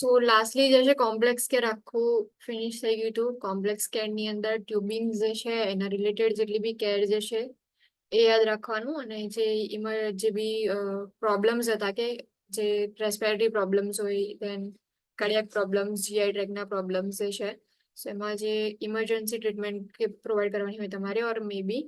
સો lastly જે છે complex care આખું ફિનિશ થઈ ગયું હતું. કોમ્પ્લેક્સ કેર ની અંદર ટ્યુબિંગ જે છે એના રિલેટેડ જેટલી બી કેર જે છે એ યાદ રાખવાનું, અને જે બી પ્રોબ્લેમ્સ હતા કે જે રેસ્પિરેટરી પ્રોબ્લેમ્સ હોય, દેન કાર્ડિયાક પ્રોબ્લેમ્સ, જીઆઈ ટ્રેકના પ્રોબ્લેમ્સ જે છે, સો એમાં જે ઇમરજન્સી ટ્રીટમેન્ટ પ્રોવાઈડ કરવાની હોય તમારે, ઓર મે બી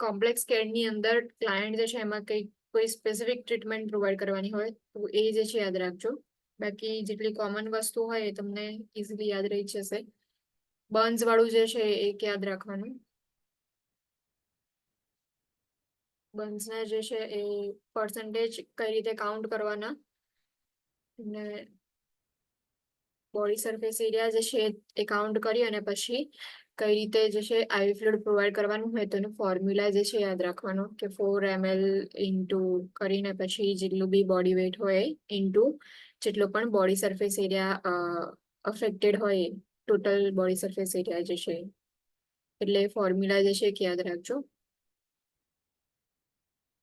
કોમ્પ્લેક્સ કેરની અંદર ક્લાયન્ટ જે છે એમાં કોઈ સ્પેસિફિક ટ્રીટમેન્ટ પ્રોવાઈડ કરવાની હોય તો એ જે છે યાદ રાખજો. બાકી જેટલી કોમન વસ્તુ હોય એ તમને ઇઝીલી યાદ રહી જશે. બર્ન્સ વાળું જે છે એ યાદ રાખવાનું. બર્ન્સના જે છે એ પર્સન્ટેજ કઈ રીતે કાઉન્ટ કરવાના, અને બોડી સરફેસ એરિયા જે છે એ કાઉન્ટ કરી અને પછી કઈ રીતે જે છે આઈવી ફ્લુઇડ પ્રોવાઈડ કરવાનું હોય તેનું ફોર્મ્યુલા જે છે યાદ રાખવાનું કે 4 ml ઇન્ટુ કરીને પછી જેટલું બી બોડી વેઇટ હોય ઇન્ટુ જેટલો પણ બોડી સરફેસ એરિયા અફેક્ટેડ હોય, ટોટલ બોડી સરફેસ એરિયા જે છે, એટલે ફોર્મ્યુલા જે છે કે યાદ રાખજો.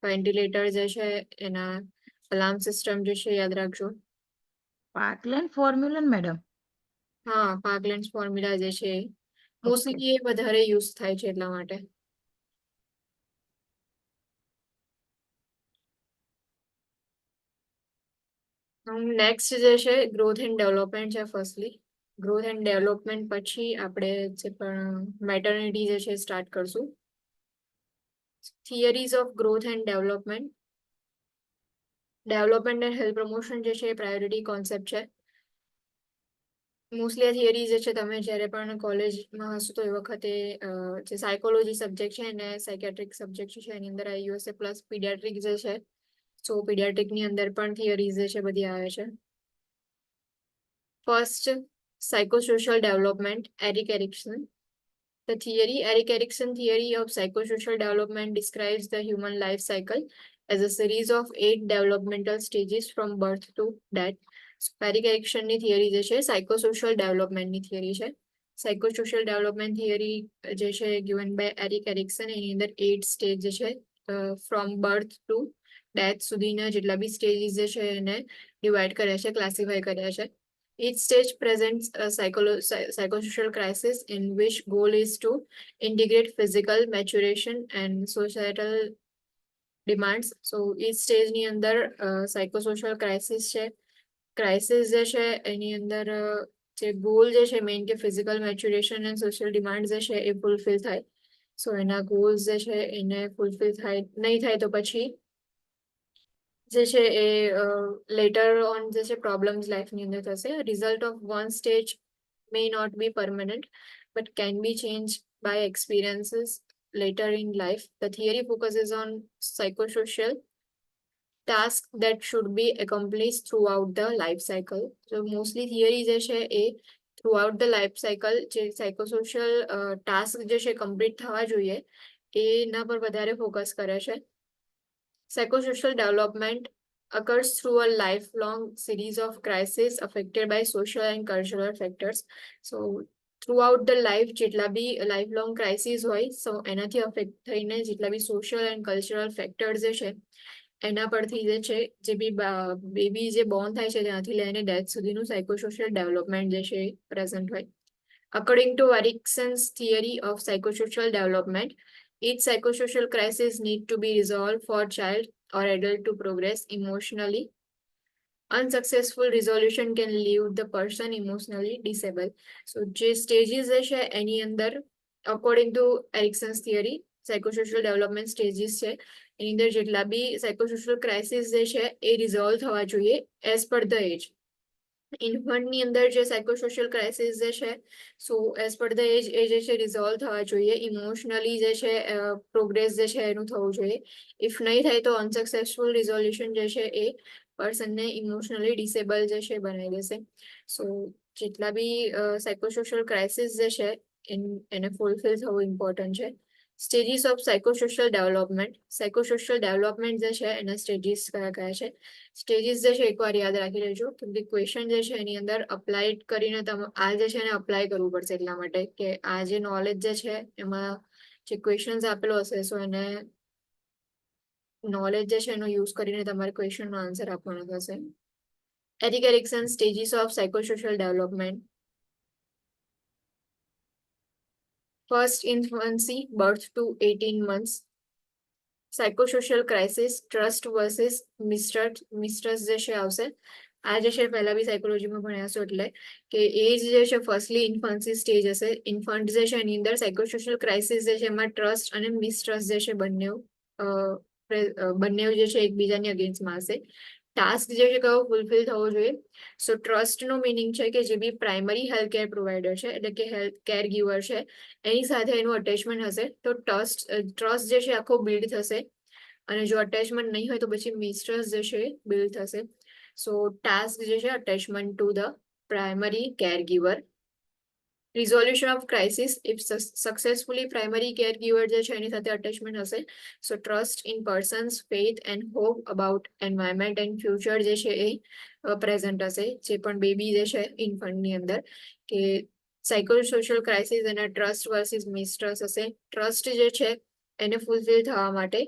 વેન્ટિલેટર જે છે એના અલાર્મ સિસ્ટમ જે છે યાદ રાખજો. Parkland formula madam? હા, પાર્કલેન્ડ ફોર્મ્યુલા જે છે મોસ્ટલી એ વધારે યુઝ થાય છે એટલા માટે. નેક્સ્ટ જે છે ગ્રોથ એન્ડ ડેવલપમેન્ટ છે. ફર્સ્ટલી ગ્રોથ એન્ડ ડેવલપમેન્ટ પછી આપણે જે પણ મેટર્નિટી જે છે સ્ટાર્ટ કરશું. Theories of growth and development. Development and health promotion જે છે એ પ્રાયોરિટી કોન્સેપ્ટ છે. મોસ્ટલી આ થિયરી જે છે તમે જ્યારે પણ કોલેજમાં હશો તો એ વખતે જે સાયકોલોજી સબ્જેક્ટ છે અને સાયકેટ્રિક સબ્જેક્ટ છે એની અંદર આવી હશે, પ્લસ પીડિયાટ્રિક જે છે, સો પીડિયાટ્રિકની અંદર પણ થિયરીઝ જે છે બધી આવે છે. First, psychosocial development, Erik Erikson. The theory, Erik Erikson theory of psychosocial development describes the human life cycle as a series of 8 developmental stages from birth to death. Erik Erikson ની theory જે છે psychosocial development ની theory છે. Psychosocial development theory જે છે given by Erik Erikson, એની અંદર 8 stage જે છે from birth to death સુધીના જેટલા બી stages જે છે એને divide કર્યા છે, classify કર્યા છે. Each stage presents a psychosocial crisis in which goal is to integrate physical maturation and societal demands. So each stage ની અંદર psychosocial crisis છે. ક્રાઇસિસ જે છે એની અંદર જે ગોલ જે છે મેઇન કે ફિઝિકલ મેચ્યુરેશન એન્ડ સોશિયલ ડિમાન્ડ જે છે એ ફૂલફિલ થાય. સો એના ગોલ્સ જે છે એને ફૂલફિલ થાય નહીં થાય તો પછી જે છે એ લેટર ઓન જે છે પ્રોબ્લેમ્સ લાઈફની અંદર થશે. Result of one stage may not be permanent but can be changed by experiences later in life. The theory focuses on psychosocial tasks that should be accomplished throughout the life cycle. So mostly theory જે છે એ throughout the life cycle જે psychosocial task જે છે complete થવા જોઈએ એના પર વધારે ફોકસ કરે છે. Psychosocial development occurs through a lifelong series of crises affected by social and cultural factors. So throughout the life જેટલા બી lifelong crises હોય, so એનાથી અફેક્ટ થઈને જેટલા બી social and cultural factors જે છે એના પરથી જે છે જે બી બેબી જે બોર્ન થાય છે ત્યાંથી લઈને ડેથ સુધીનું સાયકોસોશિયલ ડેવલપમેન્ટ જે છે પ્રેઝન્ટ હોય. According to Erikson's theory of psychosocial development, each psychosocial crisis need to be resolved for child or adult to progress emotionally. Unsuccessful resolution can leave the person emotionally disabled. So જે stages છે એની અંદર according to Erikson's theory psychosocial development stages છે એની અંદર જેટલા બી psychosocial crisis જે છે એ resolve થવા જોઈએ as per the age. ઇન્ફન્ટની અંદર જે સાયકોસોશિયલ ક્રાઇસિસ જે છે, સો એઝ પર ધ એજ એ જે છે રિઝોલ્વ થવા જોઈએ. ઇમોશનલી જે છે પ્રોગ્રેસ જે છે એનું થવું જોઈએ. ઇફ નહીં થાય તો અનસક્સેસફુલ રિઝોલ્યુશન જે છે એ પર્સનને ઇમોશનલી ડિસેબલ જે છે બનાવી દેશે. સો જેટલા બી સાયકોસોશિયલ ક્રાઇસિસ જે છે એને ફૂલફિલ થવું ઇમ્પોર્ટન્ટ છે. Stages of psychosocial development. Psychosocial development જે છે એના સ્ટેજીસ કયા કયા છે? સ્ટેજીસ જે છે એકવાર યાદ રાખી લેજો, કેમ કે ક્વેશ્ચન જે છે એની અંદર અપ્લાય કરીને તમે આ જે છે એને અપ્લાય કરવું પડશે, એટલા માટે કે આ જે નોલેજ જે છે એમાં જે ક્વેશ્ચન્સ આપેલો હશે, સો એને નોલેજ જે છે એનો યુઝ કરીને તમારે ક્વેશ્ચનનો આન્સર આપવાનો થશે. Erik Erikson stages of psychosocial development. First infancy, birth to 18 months. Psychosocial crisis, trust versus mistrust જે છે આવશે. આ જે છે પહેલા બી સાયકોલોજીમાં ભણ્યા છો એટલે કે એજ જે છે ફર્સ્ટલી ઇન્ફન્સી સ્ટેજ હશે. ઇન્ફન્ટ જે છે એની અંદર સાયકોસોશિયલ ક્રાઇસિસ જે છે એમાં ટ્રસ્ટ અને મિસટ્રસ્ટ જે છે બંને જે છે એકબીજાની અગેન્સ્ટમાં હશે. ટાસ્ક જે છે કયો ફૂલફિલ થવો જોઈએ? સો ટ્રસ્ટ નો મિનિંગ છે કે જે બી પ્રાઇમરી હેલ્થ કેર પ્રોવાઈડર છે એટલે કે હેલ્થ કેર ગીવર છે એની સાથે એનું અટેચમેન્ટ હશે તો ટ્રસ્ટ જે છે આખો બિલ્ડ થશે. અને જો અટેચમેન્ટ નહીં હોય તો પછી મિસટ્રસ્ટ જે છે બિલ્ડ થશે. સો ટાસ્ક જે છે attachment to the primary care giver. Resolution of crisis if successfully primary care giver જે છે એની સાથે અટેચમેન્ટ હશે. So trust in persons, faith and hope about environment and future જે છે એ પ્રેઝન્ટ હશે. જે પણ બેબી જે છે ઇન્ફન્ટની અંદર કે સાયકોસોશિયલ ક્રાઇસિસ અને ટ્રસ્ટ વર્સિસ મિસટ્રસ્ટ હશે. ટ્રસ્ટ જે છે એને ફૂલફિલ થવા માટે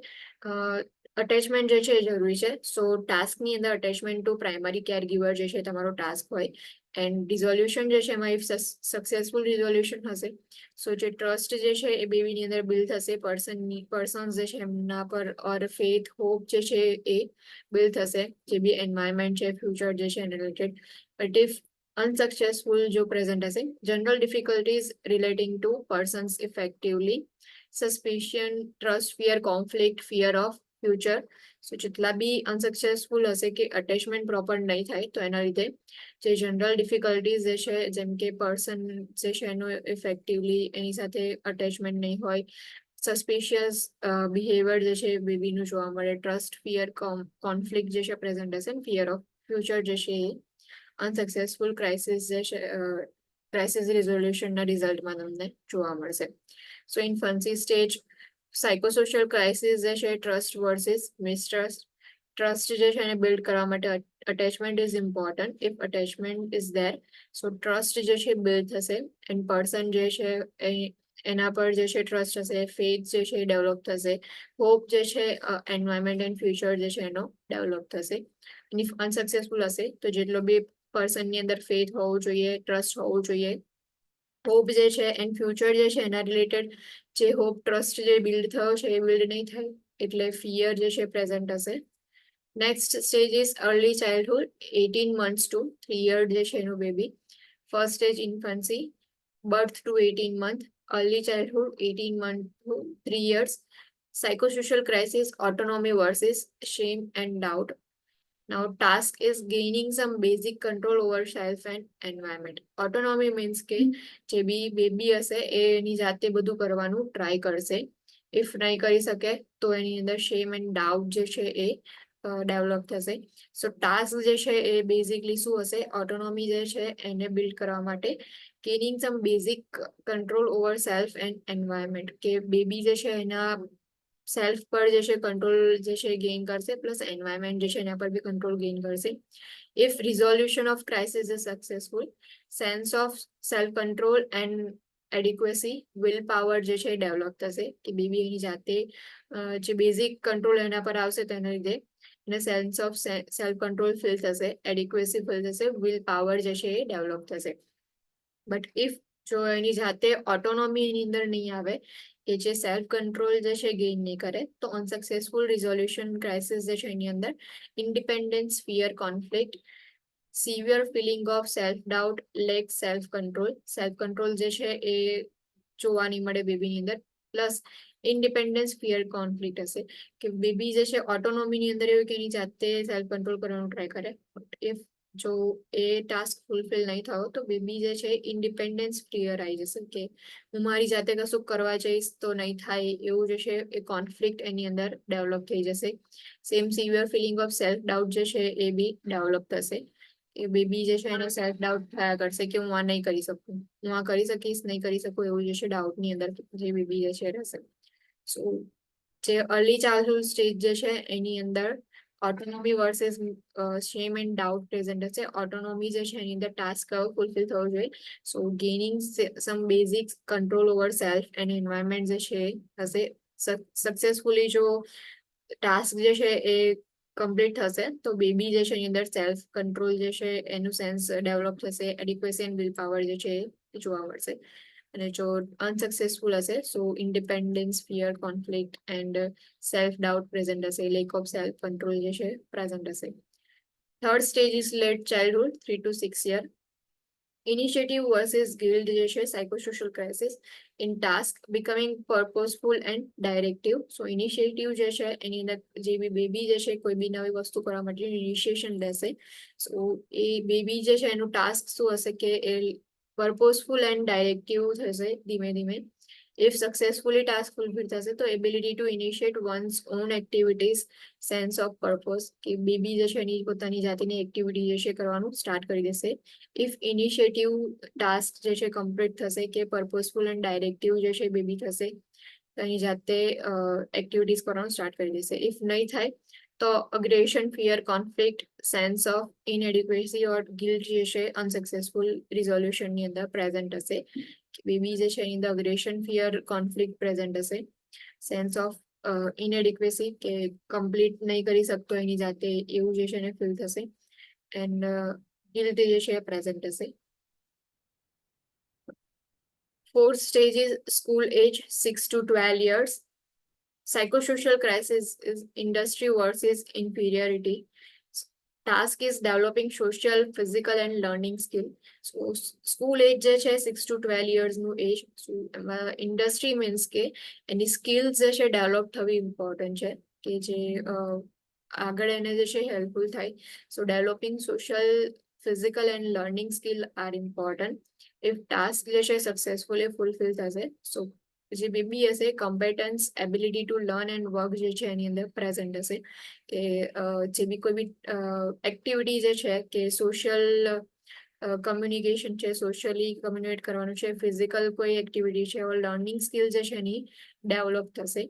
અટેચમેન્ટ જે છે એ જરૂરી છે. સો ટાસ્કની અંદર attachment to primary care giver જે છે તમારો ટાસ્ક હોય. એન્ડ રિઝોલ્યુશન જે છે એમાં ઇફ સક્સેસફુલ રિઝોલ્યુશન હશે. સો જે ટ્રસ્ટ જે છે એ બેબીની અંદર બિલ્ડ થશે. પર્સન્સ જે છે એમના પર ઓર ફેથ હોપ જે છે એ બિલ્ડ થશે. જે બી એન્વાયરમેન્ટ છે ફ્યુચર જે છે એને રિલેટેડ. બટ ઇફ unsuccessful जो present हसे. General difficulties relating to persons effectively, suspicion, trust, fear, conflict, fear of future. So જેટલા બી અનસક્સેસફુલ હશે કે અટેચમેન્ટ પ્રોપર નહીં થાય તો એના લીધે જે જનરલ ડિફિકલ્ટીઝ જે છે જેમ કે પર્સન જે છે એનું ઇફેક્ટિવલી એની સાથે અટેચમેન્ટ નહીં હોય, સસ્પિશિયસ બિહેવિયર જે છે બેબીનું જોવા મળે, ટ્રસ્ટ, ફિયર, કોન્ફ્લિક્ટ જે છે પ્રેઝન્ટ હશે, ફિયર ઓફ ફ્યુચર જે છે એ અનસક્સેસફુલ ક્રાઇસિસ જે છે ક્રાઇસિસ રિઝોલ્યુશનના રિઝલ્ટમાં તમને જોવા મળશે. સો ઇન્ફન્સી સ્ટેજ સાયકોસોશિયલ ક્રાઇસિસ જે છે ટ્રસ્ટ વર્સિસ મિસટ્રસ્ટ. ટ્રસ્ટ જે છે એને બિલ્ડ કરવા માટે attachment is important. If attachment is there so trust જે છે બિલ્ડ થશે એન્ડ પર્સન જે છે એના પર જે છે ટ્રસ્ટ હશે, ફેથ જે છે ડેવલપ થશે, હોપ જે છે એન્વાયરમેન્ટ એન્ડ ફ્યુચર જે છે એનો ડેવલપ થશે. અને ઇફ અનસક્સેસફુલ હશે તો જેટલો બી પર્સનની અંદર ફેથ હોવું જોઈએ, ટ્રસ્ટ હોવું જોઈએ, હોપ જે છે એન્ડ ફ્યુચર જે છે એના રિલેટેડ જે હોપ ટ્રસ્ટ જે બિલ્ડ થયો છે એ બિલ્ડ નહીં થાય એટલે ફિયર જે છે પ્રેઝન્ટ હશે. Next stage is early childhood 18 months to 3 years જે છે એનું baby. First stage infancy, birth to 18 month, early childhood 18 months to 3 years, psychosocial crisis, autonomy versus shame and doubt. Now task is gaining some basic control over self and environment. Autonomy means કે જે બી baby હશે એ એની જાતે બધું કરવાનું try કરશે. If નહીં કરી શકે તો એની અંદર શેમ એન્ડ ડાઉટ જે છે એ ડેવલપ થશે. સો ટાસ્ક જે છે એ બેઝિકલી શું હશે? ઓટોનોમી જે છે એને બિલ્ડ કરવા માટે gaining some basic control over self and environment કે બેબી જે છે એના સેલ્ફ પર જે છે કંટ્રોલ જે છે ગેઇન કરશે પ્લસ એન્વાયરમેન્ટ જે છે એના પર બી કંટ્રોલ ગેઇન કરશે. If resolution of crisis is successful, sense of self control and adequacy, will power જે છે ડેવલપ થશે કે બેબી એની જાતે જે બેઝિક કંટ્રોલ એના પર આવશે તેના લીધે એને sense of self control feel થશે, એડિક્વસી ફીલ થશે, વિલ પાવર જે છે એ ડેવલપ થશે. બટ ઇફ જો એની જાતે ઓટોનોમી એની અંદર નહીં આવે કે જે સેલ્ફ કંટ્રોલ જે છે ગેઇન નહીં કરે તો અનસક્સેસફુલ રિઝોલ્યુશન ક્રાઇસિસ જે છે એની અંદર independence, fear, conflict, severe feeling of self doubt, lack self control જે છે એ જોવા નહીં મળે બેબીની અંદર, પ્લસ ઇન્ડિપેન્ડન્સ, ફિયર, કોન્ફ્લિક્ટ હશે કે બેબી જે છે ઓટોનોમીની અંદર એવું કે એની જાતે સેલ્ફ કંટ્રોલ કરવાનું ટ્રાય કરે. ઇફ જો એ ટાસ્ક ફૂલફિલ નહીં થયો તો બેબી જે છે ઇન્ડિપેન્ડન્સ ફિયર આવી જશે કે હું મારી જાતે કશું કરવા જઈશ તો નહીં થાય એવું જે છે એ કોન્ફ્લિક્ટ એની અંદર ડેવલપ થઈ જશે. Same severe feeling of self doubt જે છે એ બી ડેવલપ થશે કે બેબી જે છે એનો સેલ્ફ ડાઉટ થયા કરશે કે હું આ નહીં કરી શકું, હું આ કરી શકીશ નહીં કરી શકું એવું જે છે ડાઉટની અંદર જે બેબી જે છે રહેશે. સો જે અર્લી ચાઇલ્ડહુડ સ્ટેજ જે છે એની અંદર autonomy versus shame and doubt present હશે. ઓટોનોમી જે છે એની અંદર ટાસ્ક કયો ફૂલફિલ થવો જોઈએ? So gaining some basic control over self and environment જે છે હશે. સક્સેસફુલી જો ટાસ્ક જે છે એ કમ્પ્લીટ થશે તો બેબી જે છે એની અંદર સેલ્ફ કંટ્રોલ જે છે એનું સેન્સ ડેવલપ થશે, એડિક્વસી એન્ડ વિલ પાવર જે છે એ જોવા મળશે. અને જો અનસક્સેસફુલ હશે so independence, fear, conflict and self doubt present હશે, લેક ઓફ સેલ્ફ કંટ્રોલ જે છે પ્રેઝન્ટ હશે. Third stage is late childhood 3 to 6 year. Initiative versus guilt જે છે psychosocial crisis in task becoming purposeful and directive. So initiative જે છે એની અંદર જે બી બેબી જે છે કોઈ બી નવી વસ્તુ કરવા માટે ઇનિશિએશન લેશે. સો એ બેબી જે છે એનું ટાસ્ક શું હશે કે એ purposeful and directive થશે ધીમે ધીમે. If successfully task fulfilled થશે તો ability to initiate one's own activities, sense of purpose કે બેબી જે છે એની પોતાની જાતિની એક્ટિવિટી જે છે કરવાનું સ્ટાર્ટ કરી દેશે. If initiative task જે છે કમ્પ્લીટ થશે કે purposeful and directive જે છે બેબી થશે તો એની જાતે એક્ટિવિટીઝ કરવાનું સ્ટાર્ટ કરી દેશે. If નહીં થાય તો aggression, fear, conflict, sense of inadequacy or guilt જે છે અનસક્સેસફુલ રિઝોલ્યુશનની અંદર પ્રેઝન્ટ હશે. બેબી જે છે એની અંદર અગ્રેશન, ફિયર, કોન્ફ્લિક્ટ પ્રેઝન્ટ હશે, સેન્સ ઓફ ઇનએડિક્વસી કે કમ્પ્લીટ નહીં કરી શકતો એની જાતે એવું જે છે એને ફીલ થશે, એન્ડ ગિલ્ટ જે છે એ પ્રેઝન્ટ હશે. Fourth stage is school age 6 to 12 years. Psychosocial crisis is industry versus inferiority. Task is developing social, physical and learning skill. So school age જે છે 6 to 12 years નું એજ. So industry means કે એની skills જે છે develop થવી important છે કે જે આગળ એને જે છે હેલ્પફુલ થાય. So developing social, physical and learning skill are important. If task જે છે સક્સેસફુલી ફૂલફિલ થશે so જે બેબી હશે competence, ability to learn and work જે છે એની અંદર પ્રેઝન્ટ હશે કે જે બી કોઈ બી એક્ટિવિટી જે છે કે સોશિયલ કમ્યુનિકેશન છે, સોશિયલી કમ્યુનિકેટ કરવાનું છે, ફિઝિકલ કોઈ એક્ટિવિટી છે, લર્નિંગ સ્કિલ જે છે એની ડેવલપ થશે.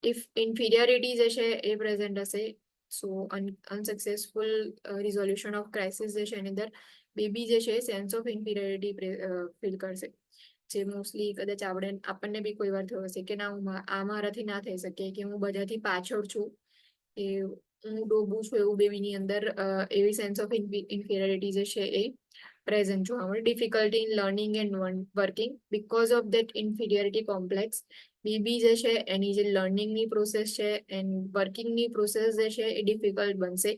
ઇફ ઇન્ફિરિયરિટી જે છે એ પ્રેઝન્ટ હશે સો અનસક્સેસફુલ રિઝોલ્યુશન ઓફ ક્રાઇસિસ જે છે એની અંદર બેબી જે છે સેન્સ ઓફ ઇન્ફિરિયરિટી ફીલ કરશે. જે મોસ્ટલી કદાચ આપણને બી કોઈ વાર થયો હશે કે ના આ મારાથી ના થઈ શકે, કે હું બધાથી પાછળ છું, કે હું ડોબું છું એવું બેબીની અંદર એવી સેન્સ ઓફ ઇન્ફિરિયરિટી જે છે એ પ્રેઝન્ટ જોવા મળે. Difficulty in learning and working because of that inferiority complex. Baby જે છે એની જે લર્નિંગની પ્રોસેસ છે એન્ડ વર્કિંગની પ્રોસેસ જે છે એ ડિફિકલ્ટ બનશે.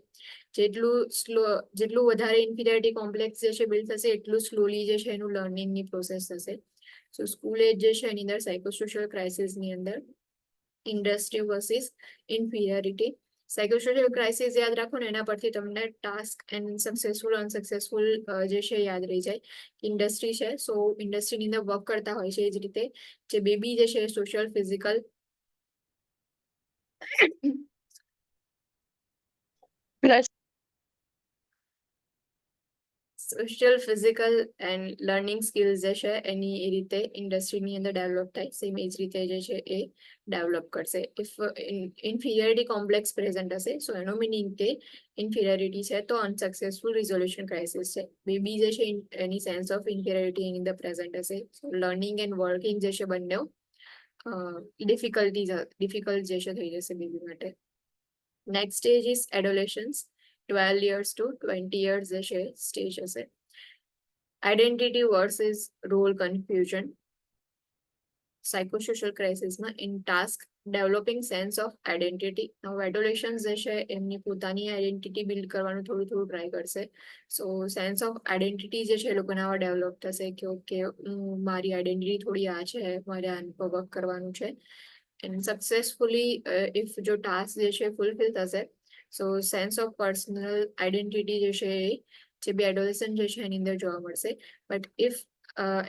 જેટલું વધારે ઇન્ફિરિયરિટી કોમ્પ્લેક્સ જે છે બિલ્ડ થશે એટલું સ્લોલી જે છે એનું લર્નિંગની પ્રોસેસ થશે. સો સ્કૂલ એજ જે છે એની અંદર સાયકોસોશિયલ ક્રાઇસિસની અંદર ઇન્ડસ્ટ્રી વર્સિસ ઇન્ફિરિયરિટી. સાયકોસોશિયલ ક્રાઇસિસ યાદ રાખો ને એના પરથી તમને ટાસ્ક એન્ડ સક્સેસફુલ અનસક્સેસફુલ જે છે યાદ રહી જાય. ઇન્ડસ્ટ્રી છે સો ઇન્ડસ્ટ્રીની અંદર વર્ક કરતા હોય છે એ જ રીતે જે બેબી જે છે social, physical social, physical and learning skills જે છે એની એ રીતે ઇન્ડસ્ટ્રીની અંદર ડેવલપ થાય સેમ એ જ રીતે જે છે એ ડેવલપ કરશે. ઇફ ઇન્ફિરિયરિટી કોમ્પ્લેક્સ પ્રેઝન્ટ હશે સો એનો મિનિંગ કે ઇન્ફિરિયરિટી છે તો અનસક્સેસફુલ રિઝોલ્યુશન ક્રાઇસિસ છે. બેબી જે છે એની સેન્સ ઓફ ઇન્ફિરિયરિટી એની અંદર પ્રેઝન્ટ હશે. સો લર્નિંગ એન્ડ વર્કિંગ જે છે બંને ડિફિકલ્ટ જે છે થઈ જશે બેબી માટે. Next stage is adolescence 12 years to 20 years જે છે સ્ટેજ હશે. Identity versus role confusion. Psychosocial ક્રાઇસિસમાં in task developing sense of identity. હવે એડોલેશન્સ જે છે એમની પોતાની આઈડેન્ટિટી બિલ્ડ કરવાનું થોડું ટ્રાય કરશે. સો સેન્સ ઓફ આઈડેન્ટિટી જે છે એ લોકોને આવા ડેવલપ થશે કે ઓકે મારી આઈડેન્ટિટી થોડી આ છે, મારે આન પર વર્ક કરવાનું છે. એન્ડ સક્સેસફુલી ઇફ જો ટાસ્ક જે છે ફૂલફિલ થશે સો સેન્સ ઓફ પર્સનલ આઈડેન્ટિટી જે છે એ જે બી એડોલેસન્ટ જે છે એની અંદર જોવા મળશે. બટ ઇફ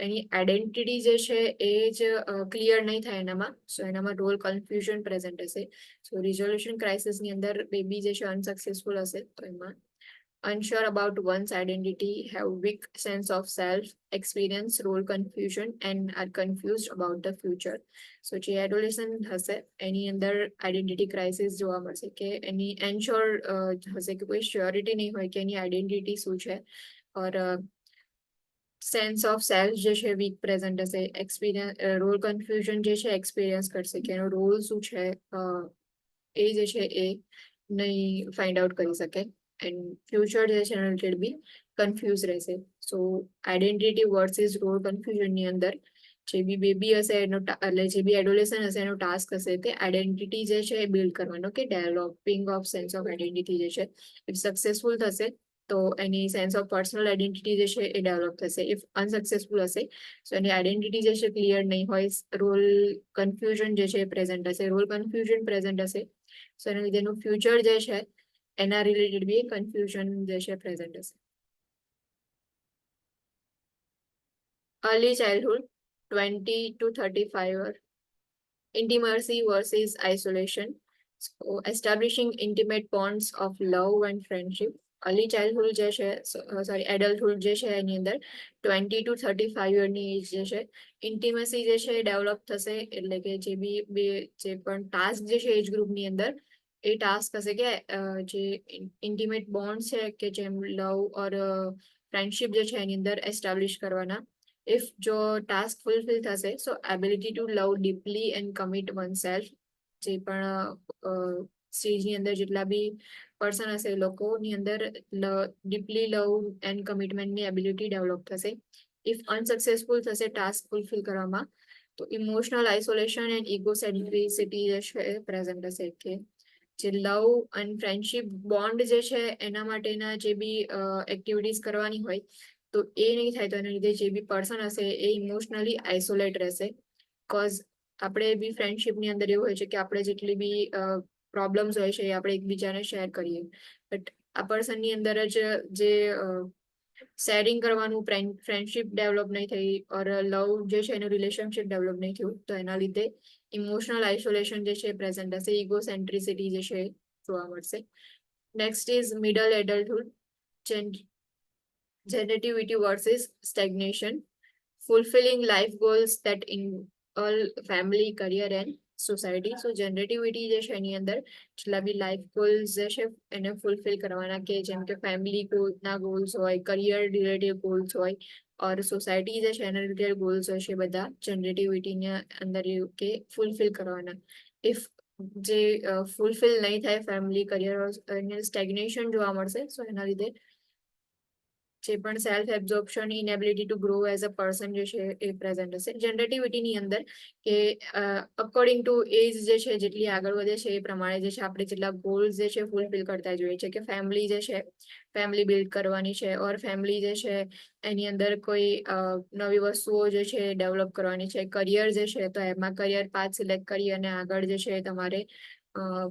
એની આઈડેન્ટિટી જે છે એ જ ક્લિયર નહીં થાય એનામાં સો એનામાં રોલ કન્ફ્યુઝન પ્રેઝન્ટ હશે. સો રિઝોલ્યુશન ક્રાઇસિસની અંદર બેબી જે છે અનસક્સેસફુલ હશે તો એમાં unsure about one's identity, have weak sense of self, experience role confusion and are confused about the future. So જે adolescent હશે એની અંદર આઈડેન્ટિટી ક્રાઇસિસ જોવા મળશે કે એની એન્શ્યોર હશે કે કોઈ શ્યોરિટી નહીં હોય કે એની આઈડેન્ટિટી શું છે, ઓર સેન્સ ઓફ સેલ્ફ જે છે વીક પ્રેઝન્ટ હશે. એક્સપિરિયન્સ રોલ કન્ફ્યુઝન જે છે એક્સપિરિયન્સ કરશે કે એનો રોલ શું છે એ જે છે એ નહીં ફાઇન્ડ આઉટ કરી શકે એન્ડ ફ્યુચર જે છે એના રિલેટેડ બી કન્ફ્યુઝ રહેશે. સો આઈડેન્ટિટી વર્સિસ રોલ કન્ફ્યુઝનની અંદર જે બી બેબી હશે એનો એટલે જે બી એડોલેસન હશે એનો ટાસ્ક હશે તે આઈડેન્ટિટી જે છે એ બિલ્ડ કરવાનો કે developing of sense of identity જે છે ઇફ સક્સેસફુલ થશે તો એની સેન્સ ઓફ પર્સનલ આઈડેન્ટિટી જે છે એ ડેવલપ થશે. ઇફ અનસક્સેસફુલ હશે સો એની આઈડેન્ટિટી જે છે ક્લિયર નહીં હોય, રોલ કન્ફ્યુઝન જે છે એ પ્રેઝન્ટ હશે. રોલ કન્ફ્યુઝન પ્રેઝન્ટ હશે સો એના લીધે એનું ફ્યુચર જે છે એના રિલેટેડ બી કન્ફ્યુઝન જે છે પ્રેઝન્ટ હશે. Early childhood 20 to 35 intimacy versus isolation. So establishing intimate bonds of love and friendship. Early childhood જે છે સોરી એડલ્ટહુડ જે છે એની અંદર 20 to 35 યરની એજ જે છે ઇન્ટિમસી જે છે ડેવલપ થશે. એટલે કે જે બી જે પણ ટાસ્ક જે છે એજ ગ્રુપની અંદર એ ટાસ્ક હશે કે જે ઇન્ટિમેટ બોન્ડ છે કે જેમ લવ ઓર ફ્રેન્ડશિપ જે છે એની અંદર એસ્ટાબ્લિશ કરવાના. ઇફ જો ટાસ્ક ફુલફિલ થશે so ability to love deeply and commit one self. જે પણ સ્ટેજની અંદર જેટલા બી પર્સન હશે એ લોકોની અંદર ડીપલી લવ એન્ડ કમિટમેન્ટની એબિલિટી ડેવલપ થશે. ઇફ અનસક્સેસફુલ થશે ટાસ્ક ફુલફિલ કરવામાં તો ઇમોશનલ આઇસોલેશન એન્ડ ઇગોસેન્ટ્રિસિટી જે છે પ્રેઝન્ટ હશે. કે જે લવ અને ફ્રેન્ડશિપ બોન્ડ જે છે એના માટેના જે બી એક્ટિવિટીઝ કરવાની હોય તો એ નહીં થાય તો એના લીધે જે બી પર્સન હશે એ ઇમોશનલી આઇસોલેટ રહેશે. કોઝ આપણે બી ફ્રેન્ડશિપની અંદર એવું હોય છે કે આપણે જેટલી બી પ્રોબ્લેમ્સ હોય છે એ આપણે એકબીજાને શેર કરીએ, બટ આ પર્સનની અંદર જ જે શેરિંગ કરવાનું ફ્રેન્ડશિપ ડેવલપ નહીં થઈ ઓર લવ જે છે એનું રિલેશનશિપ ડેવલપ નહીં થયું તો એના લીધે ઇમોશનલ આઇસોલેશન જે છે પ્રેઝન્ટ હશે. ઇગોસેન્ટ્રિસિટી જે છે જોવા મળશે. Next is middle adulthood generativity versus stagnation. Fulfilling life goals that involve family, career and society. So generativity જે છે એની અંદર જેટલા બી લાઈફ ગોલ્સ જે છે એને ફૂલફિલ કરવાના કે જેમ કે ફેમિલી ના ગોલ્સ હોય, કરિયર રિલેટેડ ગોલ્સ હોય ઓર સોસાયટી જે છે એના રિલેટેડ ગોલ્સ હોય છે બધા જનરેટિવિટીની અંદર એવું કે ફૂલફિલ કરવાના. ઇફ જે ફૂલફિલ નહીં થાય ફેમિલી, કરિયર સ્ટેગ્નેશન જોવા મળશે સો એના લીધે જે પણ self absorption, inability to grow as a person જે છે એ પ્રેઝન્ટ હશે. જનરેટિવિટીની અંદર કે અકોર્ડિંગ ટુ એજ જે છે જેટલી આગળ વધે છે એ પ્રમાણે જે છે આપણે જેટલા ગોલ્સ જે છે ફૂલફિલ કરતા જોઈએ છે. કે ફેમિલી જે છે ફેમિલી બિલ્ડ કરવાની છે ઓર ફેમિલી જે છે એની અંદર કોઈ નવી વસ્તુઓ જે છે ડેવલપ કરવાની છે. કરિયર જે છે તો એમાં કરિયર પાથ સિલેક્ટ કરી અને આગળ જે છે તમારે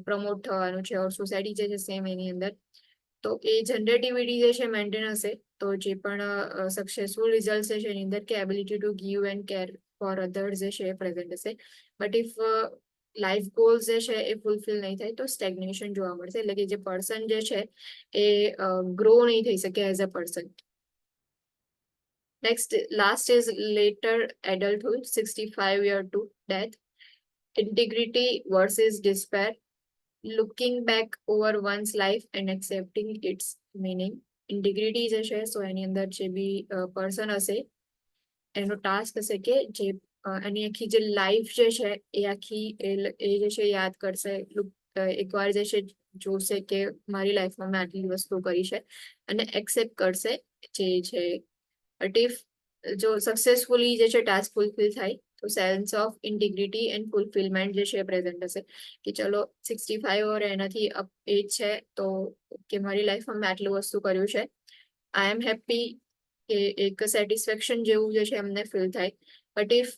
પ્રમોટ થવાનું છે. ઓર સોસાયટી જે છે સેમ એની અંદર તો એ જનરેટિવિટી જે છે મેન્ટેન હશે તો જે પણ સક્સેસફુલ રિઝલ્ટ છે એની અંદર કે ability to give and care for others જે છે એ પ્રેઝન્ટ હશે. બટ ઇફ લાઈફ ગોલ્સ જે છે એ ફૂલફિલ નહીં થાય તો સ્ટેગ્નેશન જોવા મળશે. એટલે કે જે પર્સન જે છે એ ગ્રો નહીં થઈ શકે as a person. Next last is later adulthood 65 year to death. Integrity versus despair. Looking back over one's life and accepting its meaning. Integrity જે છે સો એની અંદર જે બી પર્સન હશે એનો ટાસ્ક હશે કે જે એની આખી જે લાઈફ જે છે એ આખી એ જે છે યાદ કરશે. એકવાર જે છે જોશે કે મારી લાઈફમાં મેં આટલી વસ્તુ કરી છે અને એક્સેપ્ટ કરશે જે છે. બટ ઇફ જો સક્સેસફુલી જે છે ટાસ્ક ફૂલફિલ થાય તો sense of integrity and fulfilment જે છે પ્રેઝન્ટ હશે. કે ચલો 65 ઓર એનાથી અપ એજ છે તો કે મારી લાઈફમાં મેં આટલું વસ્તુ કર્યું છે, આઈ એમ હેપી કે એક સેટિસ્ફેક્શન જેવું જે છે એમને ફીલ થાય. બટ ઇફ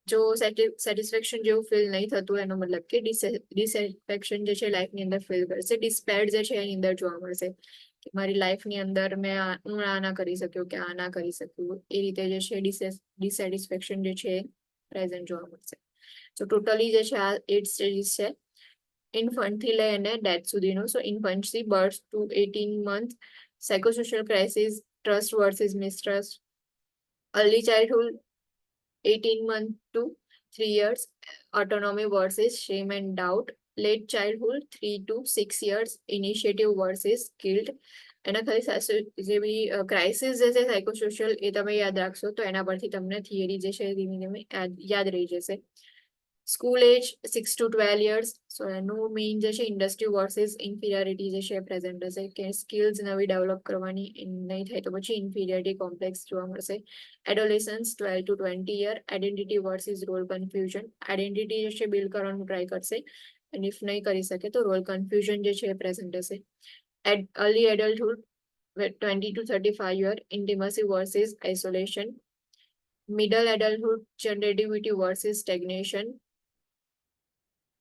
જો સેટિસ્ફેક્શન જેવું ફીલ નહીં થતું એનો મતલબ કે ડિસેટિસ્ફેક્શન જે છે લાઈફની અંદર ફીલ કરશે. ડિસ્પેર જે છે એની અંદર જોવા મળશે કે મારી લાઈફની અંદર હું આ ના કરી શક્યો કે આ ના કરી શક્યું એ રીતે જે છે ડિસેટિસ્ફેક્શન જે છે પ્રેઝન્ટ જોવા મળશે. તો ટોટલી જે છે આ 8 સ્ટેજીસ છે ઇન્ફન્ટથી લઈને ડેથ સુધીનું. So infancy birth to 18 month, psychosocial crisis, trust versus mistrust. Early childhood 18 month to 3 years, autonomy versus shame and doubt. Late childhood 3 to 6 years, initiative versus guilt. એના ખાલી જે બી ક્રાઇસિસ જે છે સાયકોસોશિયલ એ તમે યાદ રાખશો તો એના પરથી તમને થિયરી જે છે ધીમે ધીમે યાદ રહી જશે. School age 6 to 12 years. So એનું મેઇન જે છે ઇન્ડસ્ટ્રી વર્સિસ ઇન્ફિરિયરિટી જે છે પ્રેઝન્ટ હશે કે સ્કિલ્સ નવી ડેવલપ કરવાની નહીં થાય તો પછી ઇન્ફિરિયરિટી કોમ્પ્લેક્સ જોવા મળશે. Adolescence 12 to 20 year. Identity versus role confusion. Identity જે છે બિલ્ડ કરવાનું ટ્રાય કરશે અને ઇફ નહીં કરી શકે તો રોલ કન્ફ્યુઝન જે છે પ્રેઝન્ટ હશે. Early adulthood 20 to 35 year. Intimacy versus isolation. Middle adulthood, generativity versus stagnation.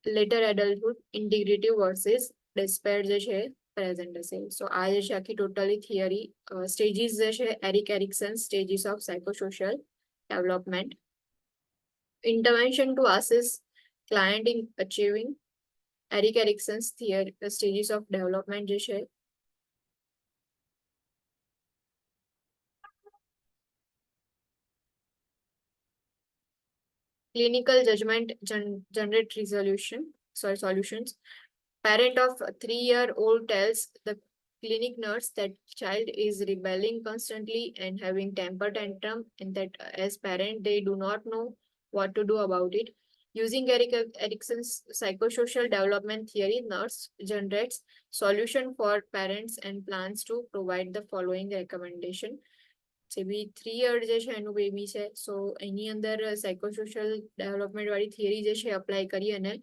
Later adulthood, integrity versus despair જે છે પ્રેઝન્ટ હશે. સો આ જે છે આખી ટોટલી થિયરી સ્ટેજીસ જે છે Erik Erikson stages of psychosocial development. Intervention to assist client in achieving Erik Erikson's theory stages of development જે છે clinical judgment generate solutions. Parent of a 3-year-old tells the clinic nurse that child is rebelling constantly and having temper tantrum, and that as parent they do not know what to do about it. Using Erik Erikson's psychosocial development theory, nurse generates solution for parents and plans to provide the following recommendation. જે બી 3 year જે છે એનું baby છે સો એની અંદર સાયકોસોશિયલ development વાળી theory જે છે apply કરી અને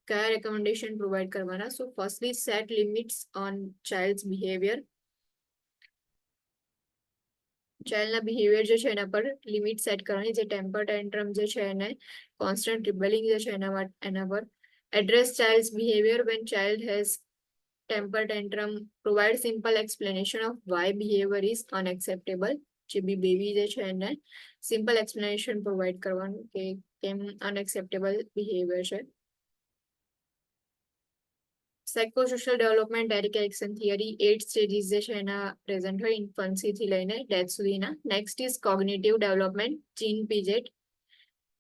કયા રેકમેન્ડેશન પ્રોવાઈડ કરવાના. So firstly set limits on child's behaviour. ચાઇલ્ડના બિહેવિયર જે છે એના પર લિમિટ સેટ કરવાની. જે ટેમ્પર ટેન્ટ્રમ જે છે એને કોન્સ્ટન્ટ રિબેલિંગ જે છે એના પર address child's behaviour when child has temper tantrum. Provide simple explanation of why behaviour is unacceptable. જે બી બેબી જે છે એને સિમ્પલ એક્સપ્લેનેશન પ્રોવાઈડ કરવાનું કે કેમ અનએક્સેપ્ટેબલ બિહેવિયર છે. Psychosocial development Erik Erikson theory 8 stages જે છે એના પ્રેઝન્ટ હોય ઇન્ફન્સી થી લઈને ડેથ સુધીના. Next is cognitive development Jean Piaget.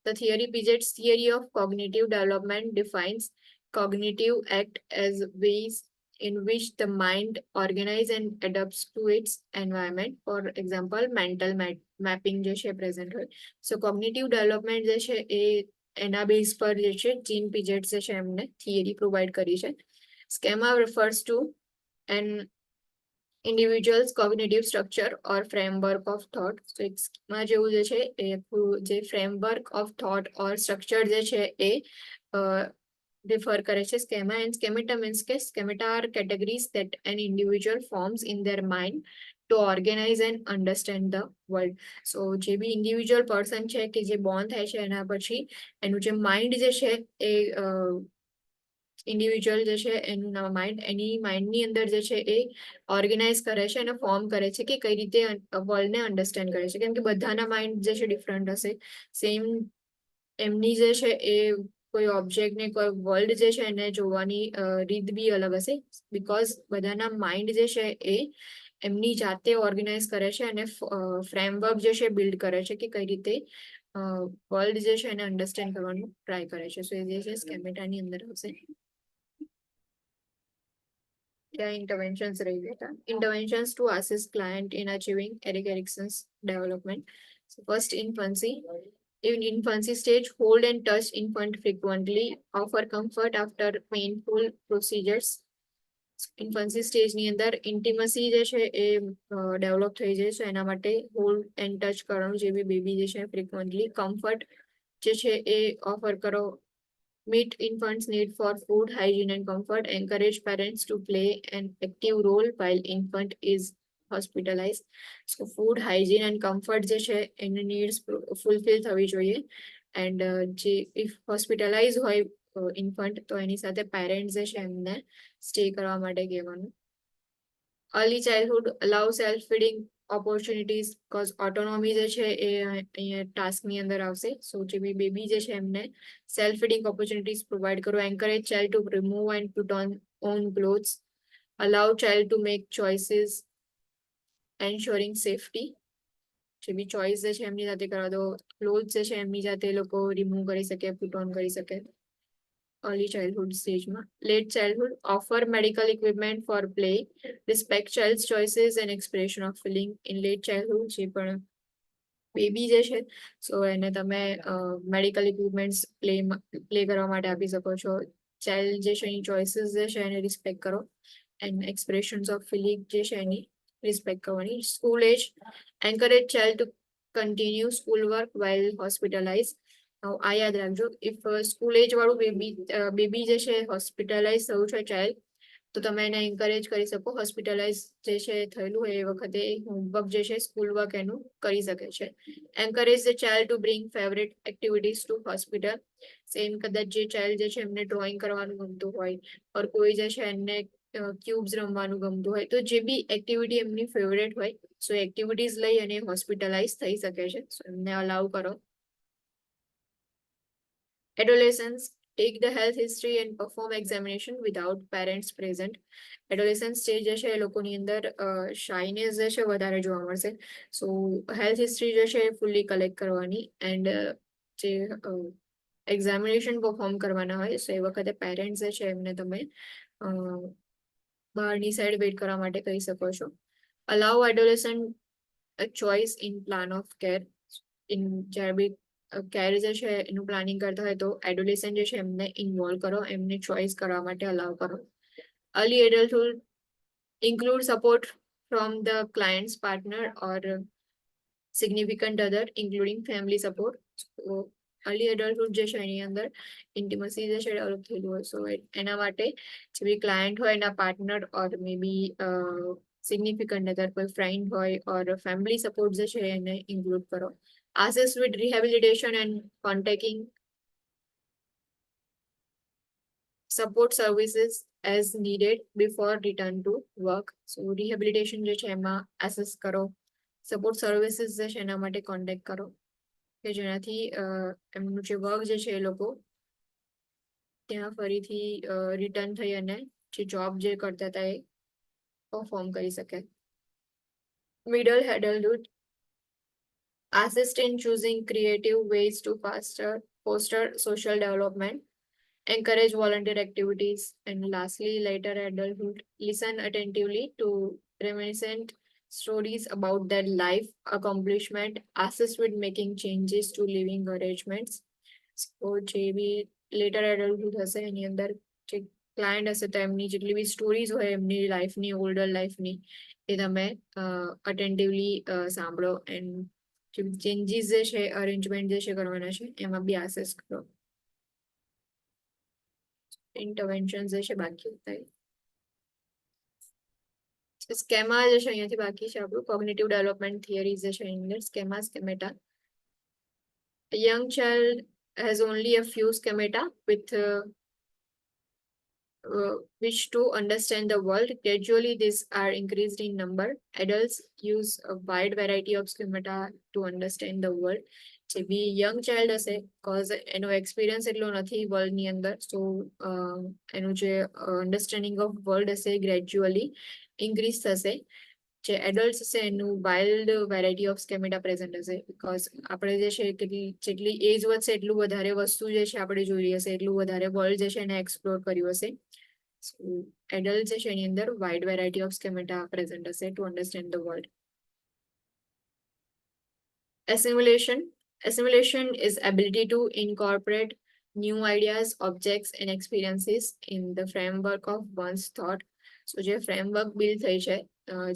The theory Piaget's theory of cognitive development defines cognitive act as ways in which the mind organizes and adapts to its environment. For example, mental mapping જે છે present હોય. So cognitive development જે છે એ એના base પર જે છે જીન પીજેટ જે છે એમને થિયરી પ્રોવાઈડ કરી છે. Schema refers to an individual's cognitive structure or framework of thought. So એક સ્કીમા જેવું જે છે એ જે framework of thought or structure જે છે એ refer કરે છે schema. And schemata means કે schemata are categories that an individual forms in their mind to organize and understand the world. So જે બી individual person છે કે જે born થાય છે એના પછી એનું જે mind જે છે એ ઇન્ડિવિજ્યુઅલ જે છે એનું માઇન્ડ એની માઇન્ડની અંદર જે છે એ ઓર્ગેનાઇઝ કરે છે અને ફોર્મ કરે છે કે કઈ રીતે વર્લ્ડને અન્ડરસ્ટેન્ડ કરે છે. કેમ કે બધાના માઇન્ડ જે છે ડિફરન્ટ હશે. સેમ એમની જે છે એ કોઈ ઓબ્જેક્ટ ને કોઈ વર્લ્ડ જે છે એને જોવાની રીત બી અલગ હશે. બીકોઝ બધાના માઇન્ડ જે છે એ એમની જાતે ઓર્ગેનાઇઝ કરે છે અને ફ્રેમવર્ક જે છે બિલ્ડ કરે છે કે કઈ રીતે વર્લ્ડ જે છે એને અન્ડરસ્ટેન્ડ કરવાનું ટ્રાય કરે છે. સો એ જે છે સ્કેમેટાની અંદર હશે. Interventions રહી ગયા. Interventions to assist client in achieving Erik Erikson's development. So first, infancy. In infancy stage, hold and touch infant frequently. Offer comfort after painful procedures. Infancy સ્ટેજની અંદર ઇન્ટિમસી જે છે એ ડેવલપ થઈ જાય છે એના માટે હોલ્ડ એન્ડ ટચ કરવાનું જે બી બેબી જે છે ફ્રિકવન્ટલી. કમ્ફર્ટ જે છે એ ઓફર કરો. Meet infants' need for food, hygiene, and comfort. Encourage parents to play an active role while infant is hospitalized. So food, hygiene, and comfort જે છે એની needs fulfill થવી જોઈએ. And જે if hospitalized હોય infant તો એની સાથે parents જે છે એમને stay કરવા માટે કહેવાનું. Early childhood allow self-feeding opportunities because autonomy જે છે એ અહીંયા ટાસ્ક ની અંદર આવશે. સો જે બી બેબી જે છે એમને સેલ્ફ ફીડિંગ ઓપોર્ચ્યુનિટીઝ પ્રોવાઈડ કરો. Encourage child to remove and put on on clothes. Allow child to make choices ensuring safety. જે બી ચોઇસ જે છે એમની જાતે કરવા દો. ક્લોથ જે છે એમની જાતે એ લોકો રિમૂવ કરી શકે, પુટ ઓન કરી શકે. early childhood stage. Late childhood, offer medical equipment for play. Respect child's choices and expression of feeling. In late childhood, જે પણ બેબી જે છે સો એને તમે મેડિકલ ઇક્વિપમેન્ટ્સ પ્લે કરવા માટે આપી શકો છો. ચાઇલ્ડ જે છે એની ચોઇસીસ જે છે એને રિસ્પેક્ટ કરો એન્ડ એક્સપ્રેશન્સ ઓફ ફિલિંગ જે છે એની રિસ્પેક્ટ કરવાની. School age encourage child to continue school work while hospitalize. આ યાદ રાખજો, ઇફ સ્કૂલ એજ વાળું બેબી જે છે હોસ્પિટલાઇઝ થયું છે ચાઇલ્ડ, તો તમે એને એન્કરેજ કરી શકો. હોસ્પિટલાઇઝ જે છે થયેલું હોય એ વખતે હોમવર્ક જે છે સ્કૂલ વર્ક એનું કરી શકે છે. Encourage the child to bring favourite activities to hospital. Same કદાચ જે ચાઇલ્ડ જે છે એમને ડ્રોઈંગ કરવાનું ગમતું હોય ઓર કોઈ જે છે એમને ક્યુબ્સ રમવાનું ગમતું હોય, તો જે બી એક્ટિવિટી એમની ફેવરેટ હોય સો એક્ટિવિટીઝ લઈ અને હોસ્પિટલાઇઝ થઈ શકે છે. સો એમને અલાઉ કરો. Adolescents take the health history and perform examination without parents present. Adolescent stage જે છે એ લોકોની અંદર શાઇનેસ જે છે વધારે જોવા મળશે. સો હેલ્થ હિસ્ટ્રી જે છે એ ફૂલ્લી કલેક્ટ કરવાની એન્ડ જે એક્ઝામિનેશન પરફોર્મ કરવાના હોય સો એ વખતે પેરેન્ટ્સ જે છે એમને તમે બહારની સાઈડ વેઇટ કરવા માટે કહી શકો છો. Allow adolescent choice in plan of care. In જ્યારે બી કેર જે છે એનું પ્લાનિંગ કરતા હોય તો એડોલેસન્ટ જે છે એમને ઇન્વોલ્વ કરો, એમને ચોઇસ કરવા માટે અલાઉ કરો. Early adulthood include support from the client's partner or significant other, including family support. So early adulthood જે છે એની અંદર ઇન્ટિમસી જે છે ડેવલપ થયેલું હોય સો એના માટે જે બી ક્લાયન્ટ હોય એના પાર્ટનર ઓર મે બી સિગ્નિફિકન્ટ અધર કોઈ ફ્રેન્ડ હોય ઓર ફેમિલી સપોર્ટ જે છે એને ઇન્ક્લુડ કરો. assist with rehabilitation and contacting support services as needed before return to work. So rehabilitation જે છે એમાં assist કરો, સપોર્ટ સર્વિસીસ જે છે એના માટે કોન્ટેક્ટ કરો કે જેનાથી એમનું જે વર્ક જે છે એ લોકો ત્યાં ફરીથી રિટર્ન થઈ અને જે જોબ જે કરતા હતા એ પરફોર્મ કરી શકે. Middle adulthood assist in choosing creative ways to foster social development, encourage volunteer activities, and lastly, later adulthood, listen attentively to reminiscent stories about their life accomplishment, assist with making changes to living arrangements. So જે બી letter એડલ્ટહુડ હશે એની અંદર જે client હશે તો એમની જેટલી બી stories હોય એમની લાઈફની, ઓલ્ડર લાઈફની, એ તમે અટેન્ટિવલી સાંભળો એન્ડ જે ચેન્જીસ જે છે અરેન્જમેન્ટ જે છે કરવાના છે એમાં બી આસેસ કરો. ઇન્ટરવેન્શન જે છે બાકી હતા સ્કેમા જે છે અહીંયાથી બાકી છે આપણું કોગ્નિટિવ ડેવલપમેન્ટ થિયરીઝ જે છે એની અંદર સ્કેમા સ્કેમેટા. A young child has only a few schemata with which to understand the world. Gradually, these are increased in number. Adults use a wide variety of schemata to understand the world. જે બી young child હશે cause એનો experience એટલો નથી વર્લ્ડની અંદર સો એનું જે understanding of world હશે gradually increase થશે. જે એડલ્ટ હશે એનું વાઇલ્ડ વેરાયટી ઓફ સ્કેમેટા પ્રેઝન્ટ હશે બીકોઝ આપણે જે છે જેટલી એજ વધશે એટલું વધારે વસ્તુ જે છે આપણે જોઈ હશે, એટલું વધારે વર્લ્ડ જે છે એને એક્સપ્લોર કર્યું હશે. એડલ્ટ જે છે એની અંદર વાઇડ વેરાયટી ઓફ સ્કેમેટા પ્રેઝન્ટ હશે to understand the world. Assimilation is ability to incorporate new ideas, objects, and experiences in the framework of one's thought. So જે ફ્રેમવર્ક બિલ્ડ થઈ છે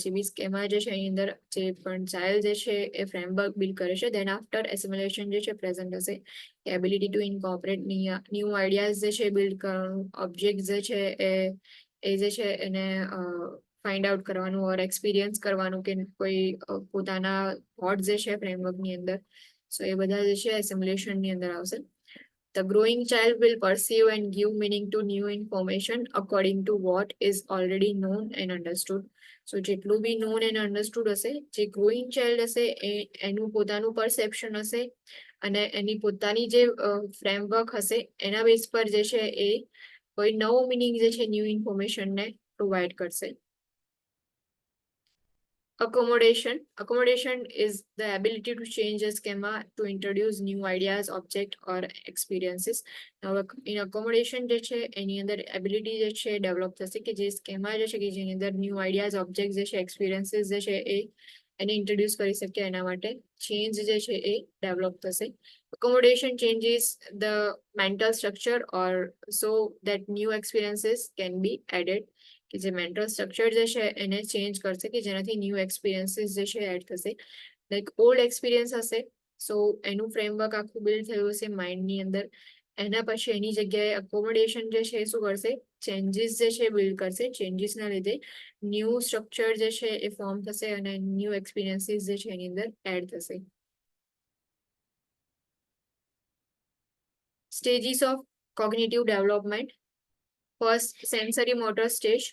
જે બી સ્કેમા જે છે એની અંદર જે પણ ચાઇલ્ડ જે છે એ ફ્રેમવર્ક બિલ્ડ કરે છે દેન આફ્ટર એસિમ્યુલેશન જે છે પ્રેઝન્ટ હશે કે ability to incorporate new ideas જે છે બિલ્ડ કરવાનું, ઓબ્જેક્ટ જે છે એ જે છે એને ફાઇન્ડ આઉટ કરવાનું ઓર એક્સપિરિયન્સ કરવાનું કે કોઈ પોતાના થોટ જે છે ફ્રેમવર્કની અંદર સો એ બધા જે છે એસિમ્યુલેશનની અંદર આવશે. The growing child will perceive and give meaning to new information according to what is already known and understood. So જેટલું બી known and understood હશે, જે growing child હશે એનું પોતાનું perception હશે અને એની પોતાની જે ફ્રેમવર્ક હશે એના બેઝ પર જે છે એ કોઈ નવો મિનિંગ જે છે ન્યૂ ઇન્ફોર્મેશનને પ્રોવાઈડ કરશે. Accommodation is the ability to change a schema to introduce new ideas, object or experiences. Now in accommodation જે છે એની અંદર એબિલિટી જે છે ડેવલપ થશે કે જે સ્કેમા જે છે કે જેની અંદર ન્યૂ આઈડિયાઝ, ઓબ્જેક્ટ જે છે, એક્સપિરિયન્સીસ જે છે એ એને ઇન્ટ્રોડ્યુસ કરી શકીએ એના માટે ચેન્જ જે છે એ ડેવલપ થશે. Accommodation changes the mental structure or so that new experiences can be added. કે જે મેન્ટલ સ્ટ્રક્ચર જે છે એને ચેન્જ કરશે કે જેનાથી ન્યૂ એક્સપિરિયન્સીસ જે છે એડ થશે. લાઈક ઓલ્ડ એક્સપિરિયન્સ હશે સો એનું ફ્રેમવર્ક આખું બિલ્ડ થયું હશે માઇન્ડની અંદર. એના પછી એની જગ્યાએ અકોમોડેશન જે છે શું કરશે, ચેન્જીસ જે છે બિલ્ડ કરશે. ચેન્જીસના લીધે ન્યૂ સ્ટ્રક્ચર જે છે એ ફોર્મ થશે અને ન્યૂ એક્સપિરિયન્સીસ જે છે એની અંદર એડ થશે. Stages of cognitive development. First, sensory motor stage.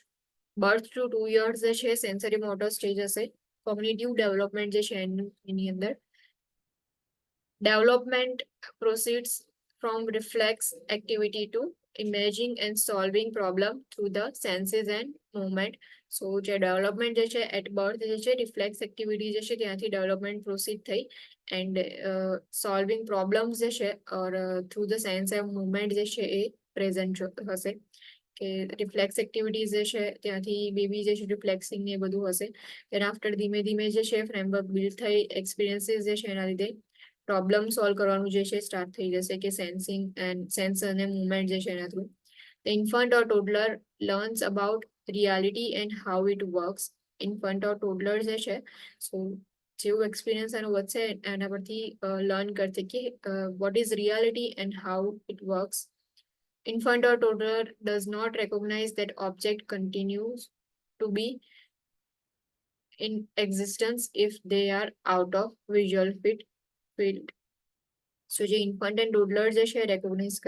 Birth to 2 years જે છે sensory motor stage હશે. Cognitive development જે છે એની અંદર. Development proceeds from reflex activity to imaging and solving problem through the senses and movement. So જે development જે છે at birth જે છે reflex activity જે છે ત્યાંથી development proceed થઈ and solving problems જે છે or through the sense and movement જે છે એ present હશે. કે રિફ્લેક્સ એક્ટિવિટીઝ જે છે ત્યાંથી બેબી જે છે રિફ્લેક્સિંગ ને એ બધું હશે. then after ધીમે ધીમે જે છે ફ્રેમવર્ક બિલ્ડ થઈ એક્સપિરિયન્સીસ જે છે એના લીધે પ્રોબ્લેમ સોલ્વ કરવાનું જે છે સ્ટાર્ટ થઈ જશે કે સેન્સ અને મુવમેન્ટ જે છે એના through. The infant or toddler learns about reality and how it works. Infant or toddler જે છે સો જેવું એક્સપિરિયન્સ એનું વધશે એના પરથી લર્ન કરશે કે what is reality and how it works. Infant or toddler does not recognize that object continues to be in existence if they are out of visual field. So જે infant and toddler જે છે recognize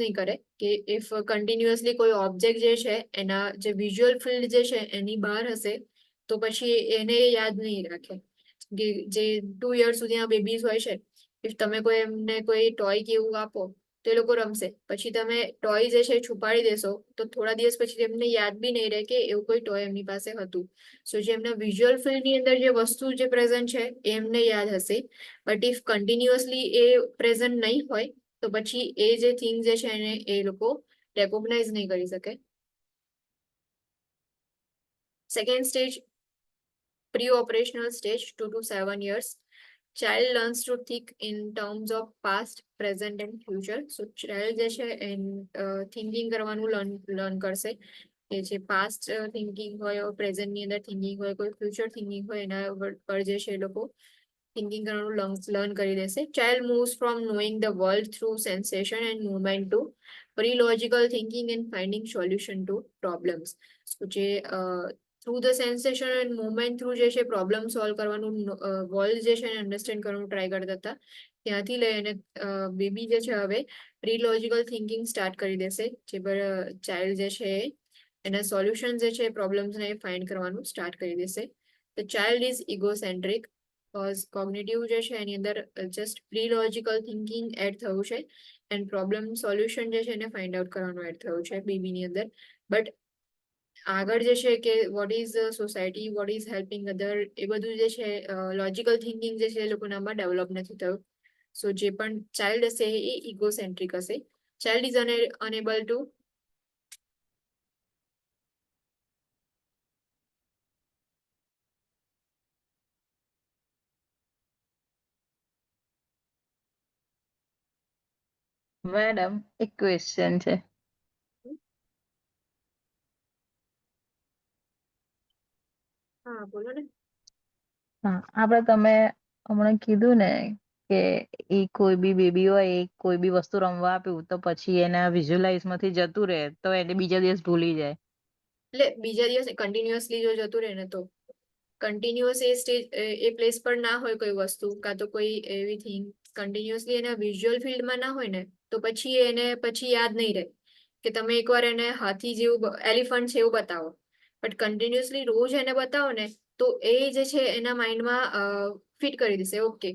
નહીં કરે કે if continuously કોઈ object જે છે એના જે visual field જે છે એની બહાર હશે તો પછી એને યાદ નહીં રાખે. જે 2 years સુધીના બેબીઝ હોય છે if તમે કોઈ એમને કોઈ ટોય કે એવું આપો તો એ લોકો રમશે. પછી તમે ટોય જે છે છુપાડી દેશો તો થોડા દિવસ પછી એમને યાદ બી નહીં રહે કે એવું કોઈ ટોય એમની પાસે હતું. સો જે એમના વિઝ્યુઅલ ફિલ્ડની અંદર જે વસ્તુ જે પ્રેઝન્ટ છે એ એમને યાદ હશે. But if continuously A present નહીં હોય તો પછી એ જે થિંગ જે છે એને એ લોકો રેકોગ્નાઇઝ નહીં કરી શકે. Second stage, pre-operational stage, 2 to 7 years. Child learns to think in terms of past, present and future. So child જે છે thinking કરવાનું learn કરશે. કે જે past thinking હોય present ની અંદર thinking હોય કોઈ future thinking હોય એના પર જે છે એ લોકો thinking કરવાનું learn કરી દેશે. Child moves from knowing the world through sensation and movement to pre-logical thinking and finding solution to problems. So જે through the sensation and movement through જે છે પ્રોબ્લેમ સોલ્વ કરવાનું વર્લ્ડ જે છે અન્ડરસ્ટેન્ડ કરવાનું ટ્રાય કરતા હતા ત્યાંથી લઈને બેબી જે છે હવે પ્રી-લોજિકલ થિંકિંગ સ્ટાર્ટ કરી દેશે. જે પર ચાઇલ્ડ જે છે એના સોલ્યુશન જે છે પ્રોબ્લેમ્સને ફાઇન્ડ કરવાનું સ્ટાર્ટ કરી દેશે. The child is egocentric because cognitive જે છે એની અંદર જસ્ટ પ્રી-લોજિકલ થિંકિંગ એડ થયું છે એન્ડ પ્રોબ્લેમ સોલ્યુશન જે છે એને ફાઇન્ડ આઉટ કરવાનું એડ થયું છે બેબીની અંદર. બટ આગળ જે છે કે what is society, what is helping other એ બધું જે છે લોજિકલ થિંકિંગ જે છે એ લોકોનામાં ડેવલપ નથી થયું. સો જે પણ ચાઇલ્ડ હશે એ ઇગોસેન્ટ્રિક હશે. Child is enable two madam એક ક્વેશ્ચન છે. હા બોલો ને. હા આપણે તમે હમણાં કીધું ને કે એ કોઈ બી બેબી હોય એ કોઈ બી વસ્તુ રમવા આપ્યું તો પછી એના વિઝ્યુઅલાઇઝ માંથી જતું રહે તો એને બીજા દિવસ ભૂલી જાય. એટલે બીજા દિવસે કન્ટિન્યુઅસલી જો જતું રહે ને તો કન્ટિન્યુઅસ એ સ્ટેજ એ પ્લેસ પર ના હોય કોઈ વસ્તુ કાં તો કોઈ એવી થિંગ કન્ટિન્યુઅસલી એના વિઝ્યુઅલ ફિલ્ડમાં ના હોય ને તો પછી એને પછી યાદ નહીં રહે કે તમે એકવાર એને હાથી જેવું એલિફન્ટ છે એવું બતાવો બટ કન્ટિન્યુઅસલી રોજ એને બતાવો ને તો એ જે છે એના માઇન્ડમાં ફિટ કરી દેશે ઓકે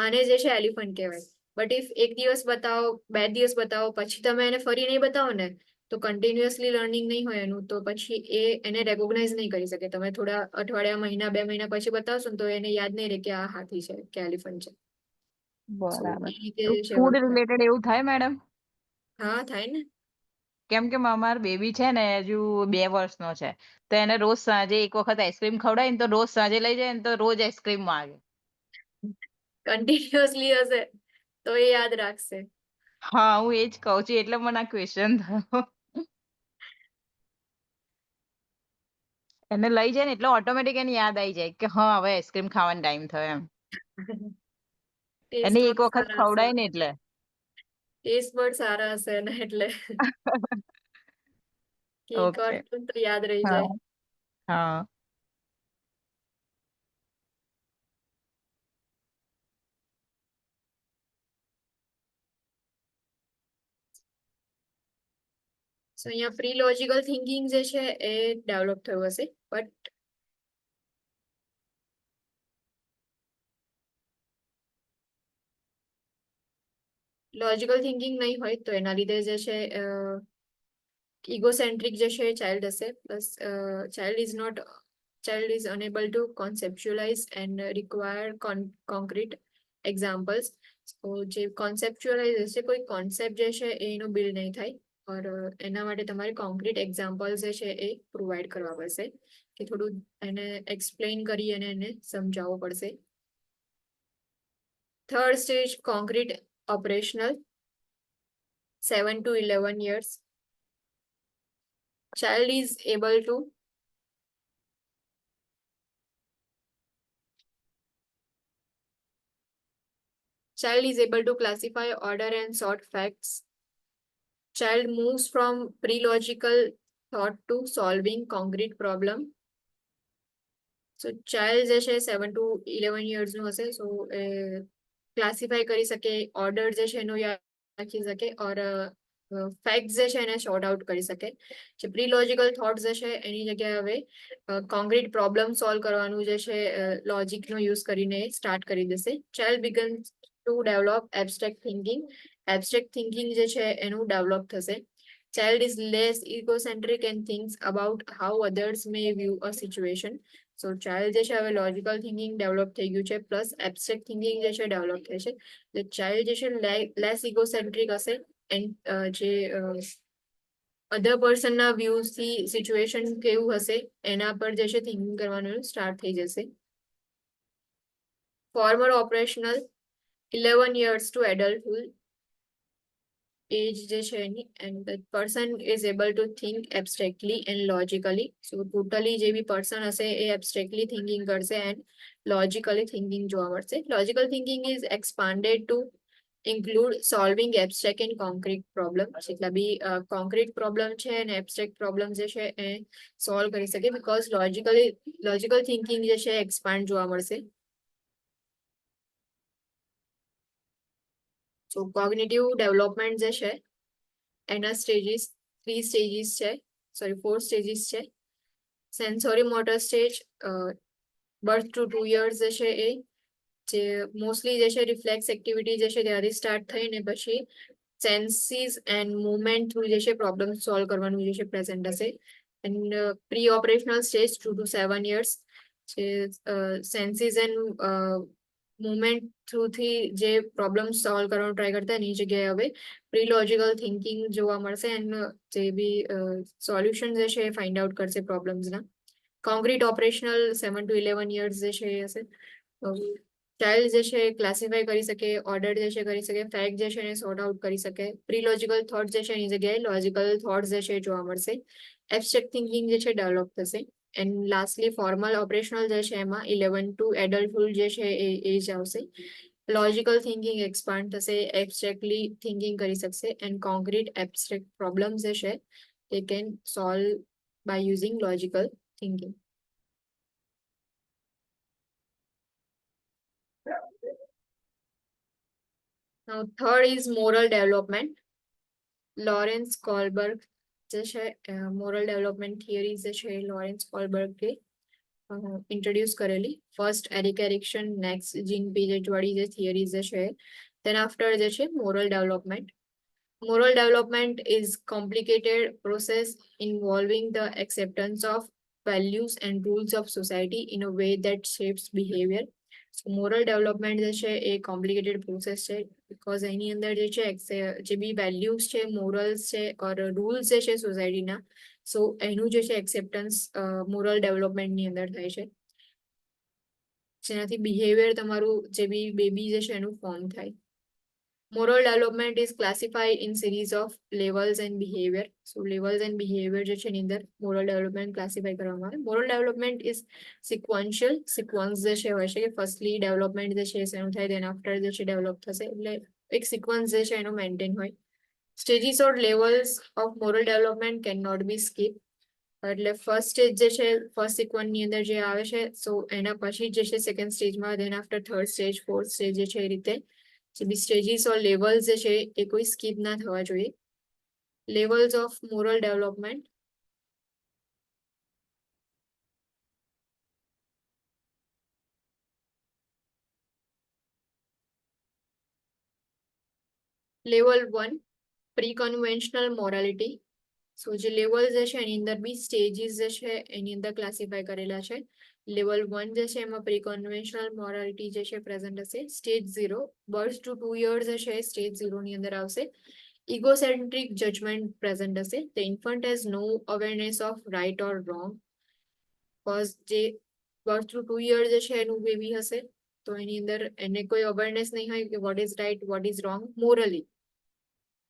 આને જે છે એલિફન્ટ કહેવાય. બટ ઇફ એક દિવસ બતાવો 2 દિવસ બતાવો પછી તમે એને ફરી નહીં બતાવો ને તો કન્ટિન્યુઅસલી લર્નિંગ નહીં હોય એનું તો પછી એને રેકોગ્નાઇઝ નહીં કરી શકે. તમે થોડા અઠવાડિયા મહિના 2 મહિના પછી બતાવશો ને તો એને યાદ નહીં રહે કે આ હાથી છે કે એલિફન્ટ છે. So, બરાબર. એ રીતે છે ફૂડ વસ્તુ. રિલેટેડ એવું થાય મેડમ? હા થાય ને. કેમ કે મારો બેબી છે ને હજુ 2 વર્ષનો છે, તો એને રોજ સાંજે એક વખત આઈસ્ક્રીમ ખવડાવી ને તો રોજ સાંજે લઈ જાય ને તો રોજ આઈસ્ક્રીમ માંગે. કન્ટિન્યુઅસલી હશે તો એ યાદ રાખશે. હા, હું એ જ કહું છું એટલે મને આ ક્વેશ્ચન થયો. એને લઈ જાય ને એટલે ઓટોમેટિક એને યાદ આવી જાય કે હા હવે આઈસ્ક્રીમ ખાવાનો ટાઈમ થયો એમ. એને ટેસ્ટ એક વખત સારા હશે, ખવડાય ને એટલે. ટેસ્ટ બડ સારા હશે ને એટલે કે એક વાર ઓકે. તો યાદ રહી હા. જાય. હા. સો અહીંયા પ્રી લોજિકલ થિંકિંગ જે છે એ ડેવલપ થયું હશે, બટ લોજિકલ થિંકિંગ નહીં હોય તો એના લીધે જે છે ઇગોસેન્ટ્રિક જે છે ચાઇલ્ડ હશે, plus child is unable to conceptualize and require concrete examples. તો જે conceptualize હશે, કોઈ concept જે છે એનો બિલ્ડ નહીં થાય, ઓર એના માટે તમારે કોન્ક્રીટ એક્ઝામ્પલ જે છે એ પ્રોવાઈડ કરવા પડશે, કે થોડું એને એક્સપ્લેન કરી અને એને સમજાવવું પડશે. Third stage concrete operational, 7 to 11 years. Child is able to classify, order and sort facts. Child moves from pre-logical thought to solving concrete problem. So child જે છે 7 to 11 years નું હશે, so ક્લાસિફાય કરી શકે, ઓર્ડર જે છે એનો યાદ રાખી શકે, ઓર ફેક્ટ જે છે એને શોર્ટ આઉટ કરી શકે. જે પ્રી લોજિકલ થોટ જે છે એની જગ્યાએ હવે કોન્ક્રીટ પ્રોબ્લેમ સોલ્વ કરવાનું જે છે લોજિકનો યુઝ કરીને સ્ટાર્ટ કરી દેશે. Child begins to develop abstract thinking. Abstract thinking જે છે એનું ડેવલપ થશે. Child is less egocentric and thinks about how others may view a situation. So child જે છે હવે લોજિકલ થિંકિંગ ડેવલપ થઈ ગયું છે, પ્લસ એબ્સ્ટ્રેક્ટ થિંકિંગ જે છે ડેવલપ થઈ છે. તો ચાઇલ્ડ જે છે લેસ ઇગોસેન્ટ્રિક હશે, એન્ડ જે અધર પર્સનના વ્યૂઝથી સિચ્યુએશન કેવું હશે એના પર જે છે થિંકિંગ કરવાનું સ્ટાર્ટ થઈ જશે. Former operational, 11 years to adulthood age જે છે એની, and the person is able to think abstractly and logically. So totally જે બી પર્સન હશે એ એબ્સ્ટ્રેક્ટલી થિંકિંગ કરશે એન્ડ લોજિકલી થિંકિંગ જોવા મળશે. Logical thinking is expanded to include solving abstract and concrete problem. જેટલા બી કોન્ક્રીટ પ્રોબ્લેમ છે અને એબ્સ્ટ્રેક્ટ પ્રોબ્લેમ જે છે એ સોલ્વ કરી શકે, બીકોઝ લોજિકલ થિંકિંગ જે છે એક્સપાન્ડ જોવા મળશે. સો કોગ્નિટિવ ડેવલપમેન્ટ જે છે એના સ્ટેજીસ 4 સ્ટેજીસ છે. Sensory motor stage, birth to 2 years જે છે એ, જે મોસ્ટલી જે છે રિફ્લેક્સ એક્ટિવિટી જે છે ત્યાંથી સ્ટાર્ટ થઈને પછી સેન્સીસ એન્ડ મુવમેન્ટ થ્રુ જે છે પ્રોબ્લેમ સોલ્વ કરવાનું જે છે પ્રેઝન્ટ હશે. And pre operational stage 2 to 7 years, જે સેન્સીસ એન્ડ મુવમેન્ટ થ્રુથી જે પ્રોબ્લેમ સોલ્વ કરવાનો ટ્રાય કરતા એની જગ્યાએ હવે પ્રી લોજિકલ થિંકિંગ જોવા મળશે, એન્ડ જે બી સોલ્યુશન જે છે એ ફાઇન્ડ આઉટ કરશે પ્રોબ્લેમ્સના. કોન્ક્રીટ ઓપરેશનલ 7 to 11 years જે છે એ હશે. ચાઇલ્ડ જે છે ક્લાસિફાય કરી શકે, ઓર્ડર જે છે કરી શકે, ફેક્ટ જે છે એને સોર્ટ આઉટ કરી શકે. પ્રી લોજિકલ થોટ જે છે એની જગ્યાએ લોજિકલ થોટ્સ જે છે જોવા મળશે. એબ્સ્ટ્રેક્ટ થિંકિંગ જે છે ડેવલપ થશે. એન્ડ લાસ્ટલી ફોર્મલ ઓપરેશનલ જે છે એમાં 11 ટુ એડલ્ટહુડ જે છે એ એજ આવશે. લોજિકલ થિંકિંગ એક્સપાન્ડ થશે, એબ્સ્ટ્રેક્ટલી થિંકિંગ કરી શકશે, એન્ડ કોન્ક્રીટ એબ્સ્ટ્રેક્ટ પ્રોબ્લેમ જે છે they can solve by using logical thinking. Now, third is moral development. Lawrence Kohlberg જે છે મોરલ ડેવલપમેન્ટ થિયરી જે છે લોરેન્સ કોલબર્ગે ઇન્ટ્રોડ્યુસ કરેલી. ફર્સ્ટ એરિક એરિક્સન, નેક્સ્ટ જીન પીજેટ વાળી જે થિયરી જે છે, then after જે છે moral development. Moral development is complicated process involving the acceptance of values and rules of society in a way that shapes behavior. Moral development જે છે એ complicated process છે, because એની અંદર જે છે જે બી વેલ્યુઝ છે, મોરલ્સ છે ઓર રૂલ્સ જે છે સોસાયટીના, સો એનું જે છે એક્સેપ્ટન્સ મોરલ ડેવલપમેન્ટની અંદર થાય છે, જેનાથી બિહેવિયર તમારું જે બી બેબી જે છે એનું ફોર્મ થાય. Moral development is classified in series of levels and behavior. So levels and behavior જે છે એની અંદર moral development classify કરવામાં આવે. Moral development is sequential. Sequence જે છે હોય છે કે firstly development જે છે એનું થાય, then after જે છે develop થશે, એટલે એક sequence જે છે એનું maintain હોય. Stages or levels of moral development cannot be skipped. એટલે ફર્સ્ટ સ્ટેજ જે છે ફર્સ્ટ સિક્વન્સ ની અંદર જે આવે છે, સો એના પછી જે છે સેકન્ડ સ્ટેજમાં, then after third stage, fourth stage જે છે એ રીતે જે બી સ્ટેજીસ ઓર લેવલ્સ જે છે એ કોઈ સ્કીપ ના થવા જોઈએ. Levels of moral development. Level 1 pre conventional morality. So જે લેવલ જે છે એની અંદર બી સ્ટેજીસ જે છે એની અંદર ક્લાસિફાય કરેલા છે. લેવલ 1 જે છે એમાં પ્રી કન્વેન્શનલ મોરાલિટી જે છે પ્રેઝન્ટ હશે. સ્ટેજ 0 બર્થ ટુ 2 years જે છે સ્ટેજ 0 ની અંદર આવશે. egocentric judgment present હશે. The infant has no awareness of right or wrong. Because જે બર્થ ટુ 2 years જે છે એનું બેબી હશે, તો એની અંદર એને કોઈ અવેરનેસ નહીં હોય કે what is right, what is wrong મોરલી,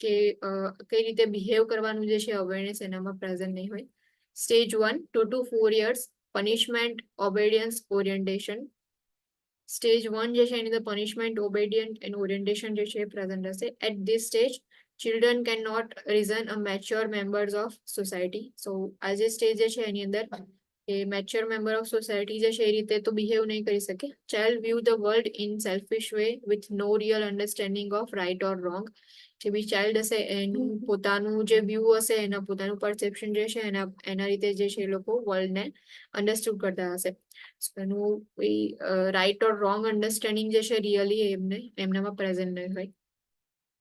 કે કઈ રીતે બિહેવ કરવાનું જે છે અવેરનેસ એનામાં પ્રેઝન્ટ નહીં હોય. Stage 1 2 to 4 years punishment obedience orientation. Stage 1 જે છે એની અંદર પનિશમેન્ટ ઓબેડિયન્ટ એન્ડ ઓરિએન્ટેશન જે છે પ્રેઝન્ટ હશે. At this stage children cannot reason a mature members of society. So આ જે સ્ટેજ જે છે એની અંદર એ મેચ્યોર મેમ્બર ઓફ સોસાયટી જે છે એ રીતે તો બિહેવ નહીં કરી શકે. Child view the world in selfish way with no real understanding of right or wrong. જે બી ચાઇલ્ડ હશે એનું પોતાનું જે વ્યૂ હશે, એના પોતાનું પરસેપ્શન જે છે એના રીતે જે છે એ લોકો વર્લ્ડને અન્ડરસ્ટુડ કરતા હશે. એનું રાઇટ ઓર રોંગ અન્ડરસ્ટેન્ડિંગ જે છે રિયલી એમનામાં પ્રેઝન્ટ નહીં હોય.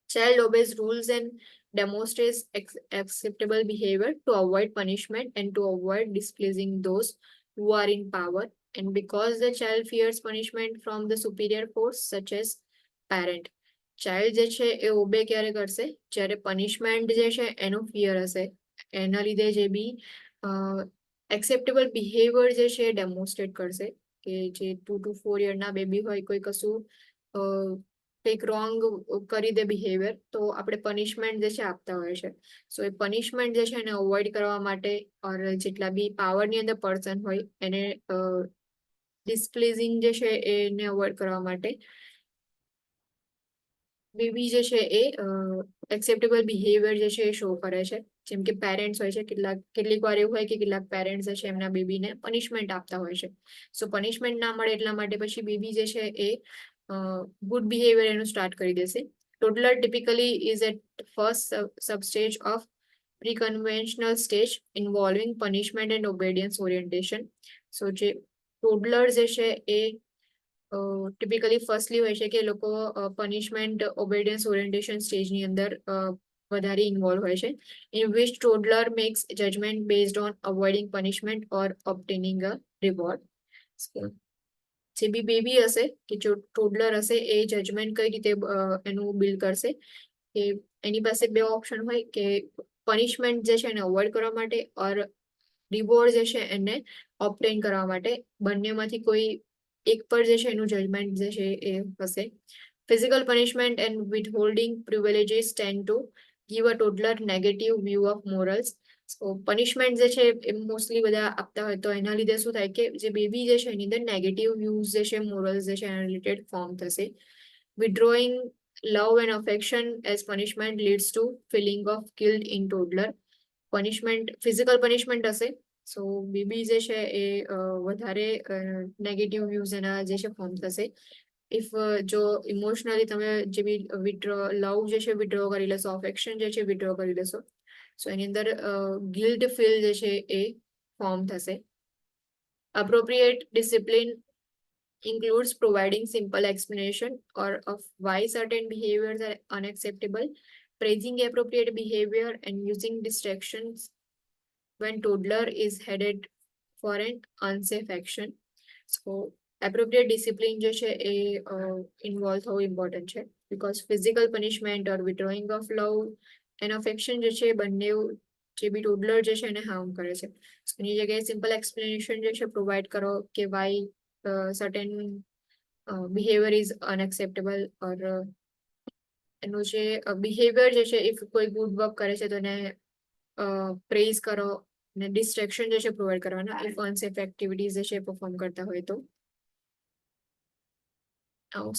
Child obeys rules and demonstrates acceptable behavior to avoid punishment and to avoid displeasing those who are in power. And because the child fears punishment from the superior force, such as parent, child જે છે એ obey ક્યારે કરશે? જ્યારે punishment જે છે એનો fear હશે, એના લીધે જે બી એક્સેપ્ટેબલ બિહેવિયર જે છે એ ડેમોન્સ્ટ્રેટ કરશે. કે જે 2 to 4 year ના બેબી હોય, કોઈ કશું કંઈક રોંગ કરી દે બિહેવિયર, તો આપણે પનિશમેન્ટ જે છે આપતા હોય છે. સો એ પનિશમેન્ટ જે છે એને અવોઇડ કરવા માટે, ઓર જેટલા બી પાવરની અંદર પર્સન હોય એને ડિસ્પ્લેઝિંગ જે છે એને અવોઇડ કરવા માટે બેબી જે છે એ એક્સેપ્ટેબલ બિહેવિયર જે છે એ શો કરે છે. જેમ કે પેરેન્ટ્સ હોય છે, કેટલીક વાર એવું હોય કે કેટલાક પેરેન્ટ્સ જે છે એમના બેબીને પનિશમેન્ટ આપતા હોય છે. સો પનિશમેન્ટ ના મળે એટલા માટે પછી બેબી જે છે એ ગુડ બિહેવિયર એનું સ્ટાર્ટ કરી દેશે. Toddler typically is at first substage of pre-conventional stage involving punishment and obedience orientation. So જે toddler જે છે એ ટિપિકલી ફર્સ્ટલી હોય છે કે લોકો પનિશમેન્ટ ઓબેડિયન્સ ઓરિએન્ટેશન સ્ટેજની અંદર વધારે ઇન્વોલ્વ હોય છે. In which toddler makes judgment based on avoiding punishment or obtaining a reward. જે બી બેબી હશે કે જો ટોડલર હશે એ જજમેન્ટ કઈ રીતે એનું બિલ્ડ કરશે, કે એની પાસે બે ઓપ્શન હોય કે પનિશમેન્ટ જે છે એને અવોઇડ કરવા માટે ઓર રિવોર્ડ જે છે એને ઓબ્ટેન કરવા માટે. બંનેમાંથી કોઈ એક પર જે છે એનું જજમેન્ટ જે છે એ હશે. Physical punishment and withholding privileges tend to give a toddler negative view of morals. So punishment જે છે એ મોસ્ટલી બધા આપતા હોય, તો એના લીધે શું થાય કે જે બેબી જે છે એની અંદર નેગેટિવ વ્યૂઝ જે છે મોરલ્સ જે છે એના રિલેટેડ ફોર્મ થશે. Withdrawing love and affection as punishment leads to feeling of guilt in toddler. Punishment physical punishment હશે, સો બેબી જે છે એ વધારે નેગેટિવ વ્યૂઝ એના જે છે ફોર્મ થશે. ઇફ જો ઇમોશનલી તમે જે બી લવ જે છે વિડ્રો કરી લેશો, અફેક્શન જે છે વિડ્રો કરી લેશો, સો એની અંદર ગિલ્ટ ફીલ જે છે એ ફોર્મ થશે. Appropriate discipline includes providing simple explanation or of why certain behaviors are unacceptable, praising appropriate behavior and using distractions when toddler is headed for an unsafe action. So appropriate discipline જે છે એ involve થવું important છે, because physical punishment or withdrawing of love and affection જે છે બંને જે બી ટોડલર જે છે એને હાર્મ કરે છે. એની જગ્યાએ સિમ્પલ એક્સપ્લેનેશન જે છે પ્રોવાઈડ કરો કે વાય સર્ટેન બિહેવિયર ઇઝ અનએક્સેપ્ટેબલ, ઓર એનું જે બિહેવિયર જે છે ઇફ કોઈ ગુડ વર્ક કરે છે તો એને પ્રેઝ કરો, ને ડિસ્ટ્રેક્શન જે છે પ્રોવાઈડ કરવાના ઇફ અનસેફ એક્ટિવિટીઝ જે છે પરફોર્મ કરતા હોય તો.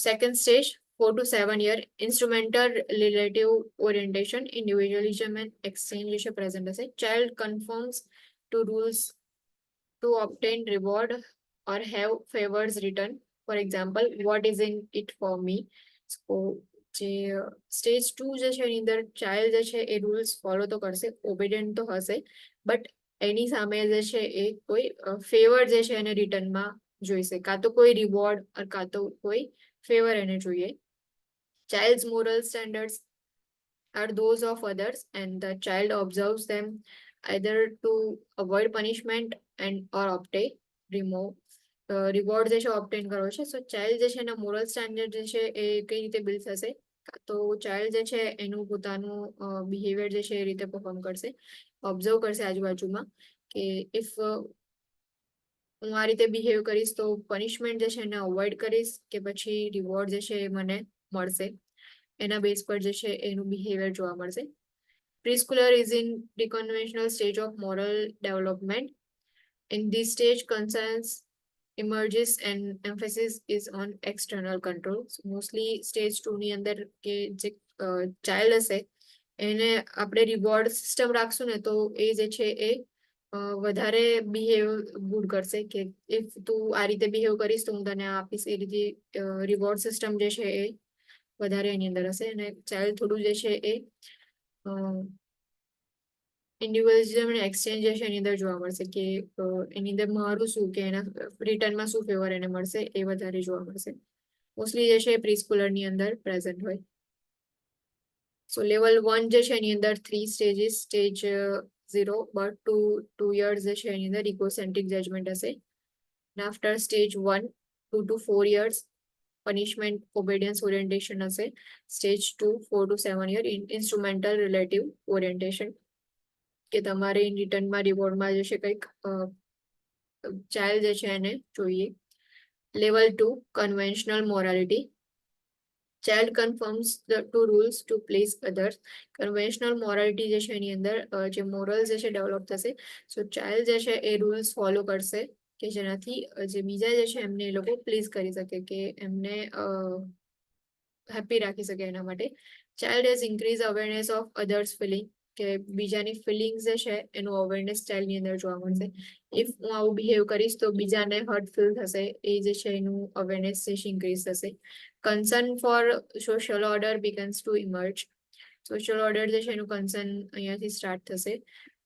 Second stage, 4 to 7 year, instrumental relative orientation, individualism and exchange જે છે present હશે. Child conforms to rules to obtain reward or have favors return. For example, what is in it for me? So જે stage 2 જે છે એની અંદર child જે છે એ રૂલ્સ ફોલો તો કરશે, ઓબેડિયન્ટ તો હશે, બટ એની સામે જે છે એ કોઈ ફેવર જે છે એને રિટર્નમાં જોઈશે, કાં તો કોઈ રિવોર્ડ or કાં તો કોઈ ફેવર એને જોઈએ. Child's moral standards are those of others and the child observes them either to avoid punishment and or obtain reward જે છે ઓબ્ટેન કરવો છે. સો ચાઇલ્ડ જે છે એના મોરલ સ્ટેન્ડર્ડ જે છે એ કઈ રીતે બિલ્ડ થશે, તો ચાઇલ્ડ જે છે એનું પોતાનું બિહેવિયર જે છે એ રીતે પરફોર્મ કરશે, ઓબ્ઝર્વ કરશે આજુબાજુમાં કે ઇફ હું આ રીતે બિહેવ કરીશ તો પનિશમેન્ટ જે છે એને અવોઇડ કરીશ કે પછી રિવોર્ડ જે છે એ મને મળશે, એના બેઝ પર જે છે એનું બિહેવિયર જોવા મળશે. Preschooler is in the conventional stage of moral development. In this stage, concerns emerges and emphasis is on external control. So mostly stage 2 ની અંદર કે જે ચાઇલ્ડ હશે એને આપણે રિવોર્ડ સિસ્ટમ રાખશું ને તો એ જે છે એ વધારે બિહેવ ગુડ કરશે કે ઇફ તું આ રીતે બિહેવ કરીશ તો હું તને આપીશ, એ રીતે રિવોર્ડ સિસ્ટમ જે છે એ વધારે એની અંદર હશે. અને ચાઇલ્ડ થોડું જે છે એ ઇન્ડિવિજ્યુઅલિઝમ અને એક્સચેન્જ જે છે એની અંદર જોવા મળશે કે એની અંદર મારું શું કે એના રિટર્નમાં શું ફેવર એને મળશે એ વધારે જોવા મળશે. મોસ્ટલી જે છે પ્રીસ્કૂલર ની અંદર પ્રેઝન્ટ હોય. સો લેવલ 1 જે છે એની અંદર 3 સ્ટેજીસ, સ્ટેજ 0 બટ 2 years જે છે એની અંદર ઇકોસેન્ટ્રિક જજમેન્ટ હશે. After stage 1 2 to 4 years punishment obedience orientation હશે. Stage 2 4 to 7 year instrumental relative orientation કે તમારે ઇન રિટર્નમાં રિવોર્ડમાં જે છે કંઈક ચાઇલ્ડ જે છે એને જોઈએ. Level 2 conventional morality, child conforms the to rules to please others. Conventional morality જે છે એની અંદર જે મોરલ્સ જે છે ડેવલપ થશે. સો ચાઇલ્ડ જે છે એ રૂલ્સ ફોલો કરશે કે જેનાથી જે બીજા જે છે એમને એ લોકો પ્લીઝ કરી શકે, કે એમને હેપી રાખી શકે એના માટે. Child has increase awareness of others feeling, કે બીજાની ફિલિંગ્સ જે છે એનું અવેરનેસ ચાઇલ્ડની અંદર જોવા મળશે. ઇફ હું આવું બિહેવ કરીશ તો બીજાને હર્ટ ફીલ થશે, એ જે છે એનું અવેરનેસ જે છે ઇન્ક્રીઝ થશે. Concern for social order begins to emerge. Social order જે છે એનું કન્સર્ન અહીંયાથી સ્ટાર્ટ થશે.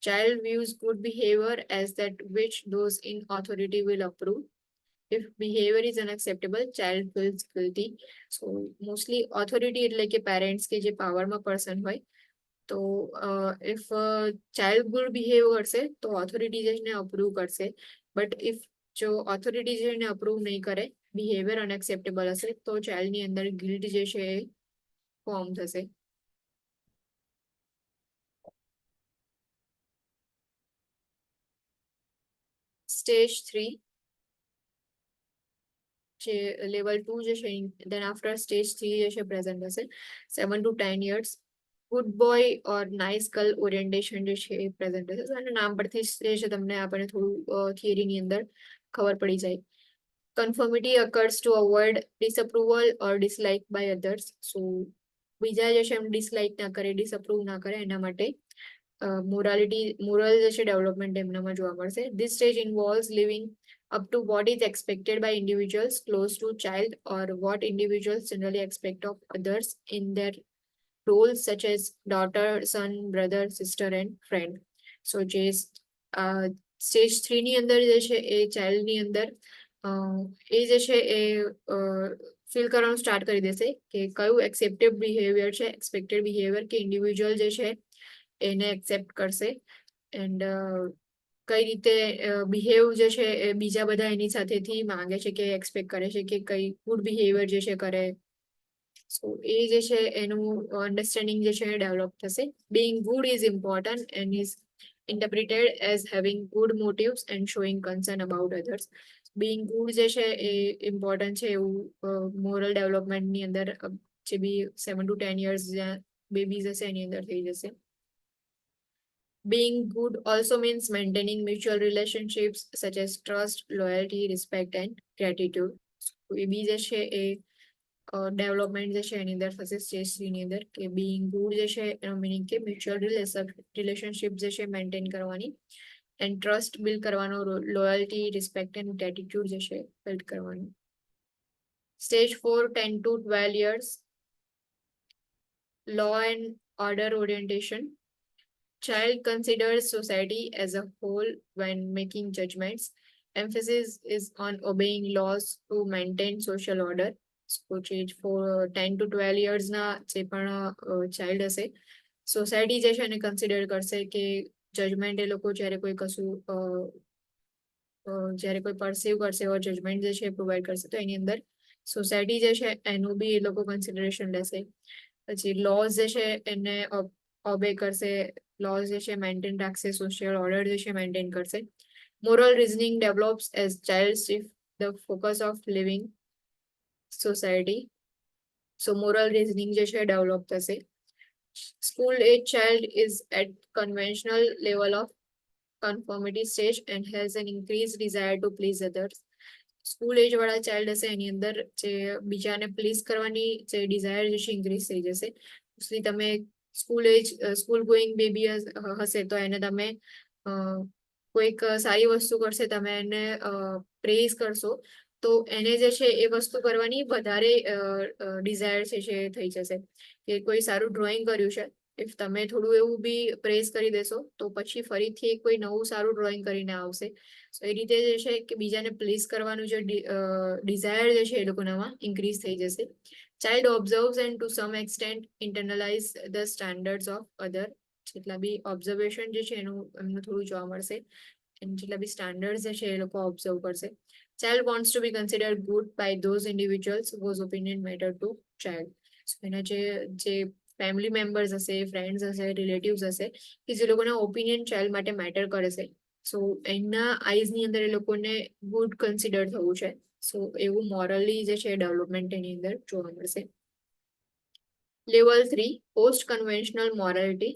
Child views good behavior as that which those in authority will approve. If behavior is unacceptable, child feels guilty. So mostly authority એટલે કે parents કે જે પાવરમાં પર્સન હોય, તો ઇફ ચાઇલ્ડ ગુડ બિહેવ કરશે તો ઓથોરિટી જેને અપ્રૂવ કરશે, બટ ઇફ જો ઓથોરિટી જેને અપ્રૂવ નહીં કરે, બિહેવિયર અનએક્સેપ્ટેબલ હશે, તો ચાઇલ્ડની અંદર ગિલ્ટ જે છે એ ફોર્મ થશે. સ્ટેજ 3 જે લેવલ 2 જે છે, દેન આફ્ટર સ્ટેજ 3 જે છે પ્રેઝન્ટ હશે. 7 to 10 years good boy or nice girl orientation જે છે એ પ્રેઝન્ટ હશે. અને નામ પરથી જે છે તમને આપણને થોડું થિયરીની અંદર ખબર પડી જાય. Conformity occurs to avoid disapproval or dislike by others. So બીજા જે છે એમ ડિસલાઇક ના કરે, ડિસઅપ્રુવ ના કરે, એના માટે મોરલ જે છે ડેવલપમેન્ટ એમનામાં જોવા મળશે. This stage ઇન્વોલ્વ્સ living up to what is expected by individuals close to child or what individuals generally expect of others in their roles such as daughter, son, brother, sister and friend. So જે stage 3 ની અંદર જે છે એ child ની અંદર એ જે છે એ feel કરવાનું સ્ટાર્ટ કરી દેશે કે કયું એક્સેપ્ટેડ બિહેવિયર છે, એક્સપેક્ટેડ બિહેવિયર કે ઇન્ડિવિજ્યુઅલ જે છે એને એક્સેપ્ટ કરશે, એન્ડ કઈ રીતે બિહેવ જે છે એ બીજા બધા એની સાથેથી માંગે છે કે એક્સપેક્ટ કરે છે કે કઈ ગુડ બિહેવિયર જે છે કરે. સો એ જે છે એનું અન્ડરસ્ટેન્ડિંગ જે છે એ ડેવલપ થશે. Bing good is important and is interpreted as having good motives and showing concern about others. Being good જે છે એ ઇમ્પોર્ટન્ટ છે એવું મોરલ ડેવલપમેન્ટની અંદર જે બી 7 to 10 years બેબીઝ હશે એની અંદર થઈ જશે. Being good also means maintaining mutual relationships such as trust, loyalty, respect and gratitude. એ બી જે છે એ ડેવલપમેન્ટ જે છે એની અંદર થશે સ્ટેજ 3 ની અંદર કે બીઇંગ ગુડ જે છે એનો મિનિંગ કે મ્યુચ્યુઅલ રિલેશનશિપ જે છે મેન્ટેન કરવાની એન્ડ ટ્રસ્ટ બિલ્ડ કરવાનો, લોયલ્ટી, રિસ્પેક્ટ એન્ડ ગ્રેટિટ્યુડ જે છે બિલ્ડ કરવાનું. Stage 4 10 to 12 years law and order orientation. Child considers society as a whole when making judgments. Emphasis is on obeying laws to maintain social order. Stage 10 to 12 years ના જે પણ child હશે society જે છે એને consider કરશે કે judgement એ લોકો જ્યારે કોઈ કશું જ્યારે કોઈ પરસીવ કરશે ઓર જજમેન્ટ જે છે પ્રોવાઈડ કરશે તો એની અંદર સોસાયટી જે છે એનું બી એ લોકો કન્સિડરેશન લેશે. પછી લોઝ જે છે એને ઓબે કરશે, લોઝ જે છે મેન્ટેન રાખશે, સોશિયલ ઓર્ડર જે છે મેન્ટેન કરશે. Moral reasoning develops as child shift the focus of living society. So moral reasoning જે છે ડેવલપ થશે. School age child is at conventional level of conformity stage and has an increased desire to please others. School age વાળા child હશે એની અંદર જે બીજાને please કરવાની જે ડિઝાયર જે છે ઇન્ક્રીઝ થઈ જશે. મોસ્ટલી તમે સ્કૂલ ગોઈંગ બેબી હશે તો એને તમે કોઈક સારી વસ્તુ કરશે તમે એને પ્રેઝ કરશો તો એને જે છે એ વસ્તુ કરવાની વધારે ડિઝાયર છે થઈ જશે. કે કોઈ સારું ડ્રોઈંગ કર્યું છે, ઇફ તમે થોડું એવું બી પ્રેઝ કરી દેશો તો પછી ફરીથી કોઈ નવું સારું ડ્રોઈંગ કરીને આવશે. સો એ રીતે જે છે કે બીજાને પ્લીઝ કરવાનું જે ડિઝાયર જે છે એ લોકોનામાં ઇન્ક્રીઝ થઈ જશે. Child observes and to some extent internalize the standards of other. જેટલા બી ઓબ્ઝર્વેશન જે છે એનું એમનું થોડું જોવા મળશે અને જેટલા બી સ્ટાન્ડર્ડ જે છે એ લોકો ઓબ્ઝર્વ કરશે. Child wants to be considered good by those individuals whose opinion matter to child. So એના જે ફેમિલી મેમ્બર્સ હશે, ફ્રેન્ડ્સ હશે, રિલેટિવ્સ હશે કે જે લોકોના ઓપિનિયન ચાઇલ્ડ માટે મેટર કરે છે. સો એના આઈઝની અંદર એ લોકોને ગુડ કન્સિડર થવું છે. સો એવું મોરલી જે છે ડેવલપમેન્ટ એની અંદર જોવા મળશે. Level 3 post conventional morality.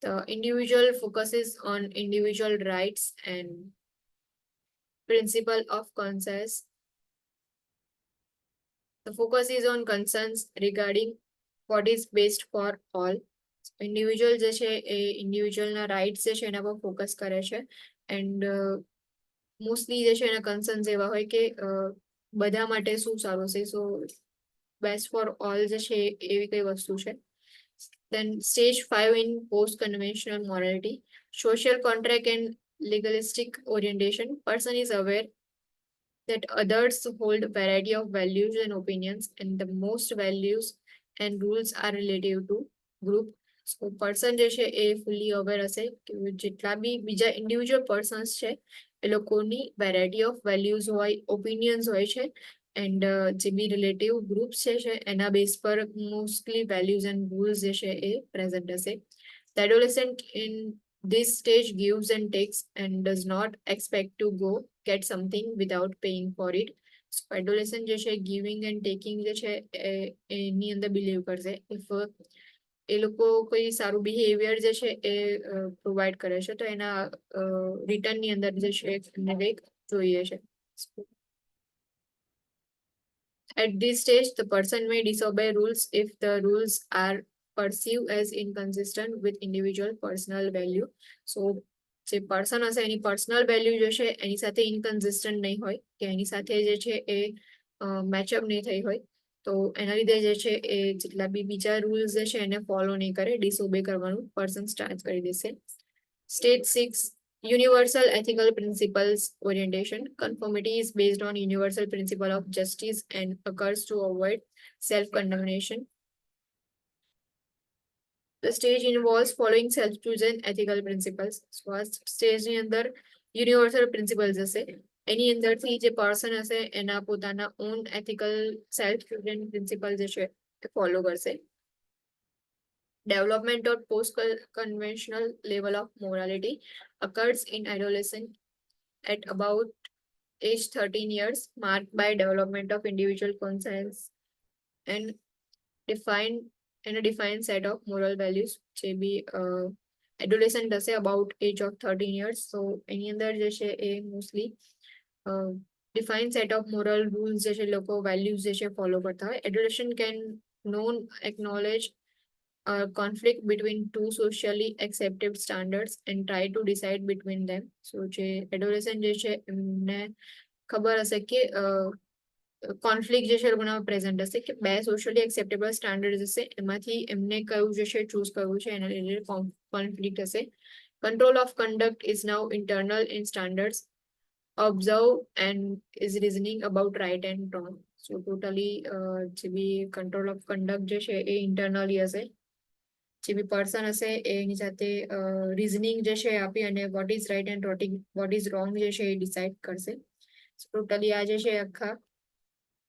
The individual focuses on individual rights and principle of conscience. The focus is on concerns regarding what is best for all. Individual જે છે એ ઇન્ડિવિજ્યુઅલના રાઇટ્સ જે છે એના પર ફોકસ કરે છે એન્ડ મોસ્ટલી જે છે એના કન્સર્ન્સ એવા હોય કે બધા માટે શું સારું છે. સો બેસ્ટ ફોર ઓલ જે છે એવી કઈ વસ્તુ છે. Then stage 5 in post-conventional morality, social contract and legalistic orientation. Person is aware that others hold a variety of values and opinions and the most values and rules are relative to group. So person જે છે એ fully aware હશે કે જેટલા બી બીજા individual persons છે એ લોકોની variety of values હોય, opinions હોય છે એન્ડ જે બી રિલેટિવ ગ્રુપ્સ છે એના બેઝ પર મોસ્ટલી વેલ્યુઝ એન્ડ રૂલ્સ જે છે એ પ્રેઝન્ટ હશે. The adolescent in this stage gives and takes and does not expect to get something without paying for it. So adolescent જે છે giving and taking જે છે એની અંદર બિલીવ કરશે. ઇફ એ લોકો કોઈ સારું બિહેવિયર જે છે એ પ્રોવાઈડ કરે છે તો એના રિટર્નની અંદર જે છે એમને કંઈક જોઈએ છે. At this stage, the person may disobey rules if the rules are perceived as inconsistent with individual personal value. So, જે પર્સન હશે એની પર્સનલ વેલ્યુ જે છે એની સાથે ઇનકન્સિસ્ટન્ટ નહીં હોય કે એની સાથે જે છે એ મેચઅપ નહીં થઈ હોય તો એના લીધે જે છે એ જેટલા બી બીજા રૂલ્સ જે છે એને ફોલો નહીં કરે, ડિસઓબે કરવાનું પર્સન સ્ટાર્ટ કરી દેશે. Stage 6 universal ethical principles orientation. Conformity is based on universal principle of justice and occurs to avoid self-condemnation. The stage involves following self-chosen ethical principles. So આ સ્ટેજની અંદર યુનિવર્સલ પ્રિન્સિપલ્સ હશે. એની અંદરથી જે પર્સન હશે એના પોતાના on ethical self student principal જે છે એ ફોલો કરશે. Development or post-conventional level of morality occurs in adolescence at about age 13 years, marked by development of individual conscience and a defined set of moral values. જે બી adolescent હશે about age of 13 years. So એની અંદર જે છે એ mostly defined set of moral rules જે છે લોકો values જે છે follow કરતા હોય. Adolescent can known acknowledge conflict between two socially accepted standards and try to decide between them. So જે adolescent જે છે એમને ખબર હશે કે કોન્ફ્લિક્ટ જે છે લોકોના પ્રેઝન્ટ હશે કે બે સોશિયલી એક્સેપ્ટેબલ સ્ટાન્ડર્ડ હશે એમાંથી એમને કયું જે છે ચૂઝ કરવું છે એના રિલેટેડ કોન્ફ્લિક્ટ હશે. Control of conduct is now internal in standards observe and is reasoning about right and wrong. So totally જે બી કંટ્રોલ ઓફ કન્ડક્ટ જે છે એ ઇન્ટરનલી હશે. જે બી પર્સન હશે એની સાથે રીઝનિંગ જે છે આપી અને what is right and what is wrong જે છે એ ડિસાઇડ કરશે. ટોટલી આ જે છે આખા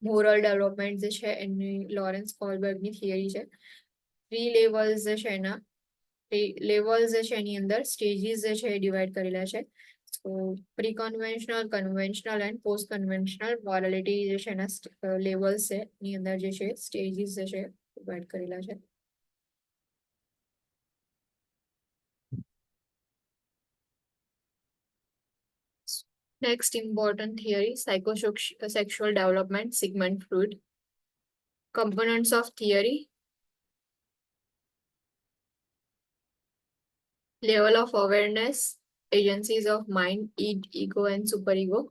મોરલ ડેવલપમેન્ટ જે છે એની લોરેન્સ કોલબર્ગની થિયરી છે. 3 લેવલ્સ જે છે એના લેવલ્સ જે છે એની અંદર સ્ટેજીસ જે છે એ ડિવાઈડ કરેલા છે. So pre conventional, conventional and post conventional morality જે છે એના લેવલ્સ છે એની અંદર જે છે સ્ટેજીસ જે છે ડિવાઈડ કરેલા છે. Next important theory, psychosexual development, Sigmund Freud. Components of theory: level of awareness, agencies of mind, id, ego, and superego.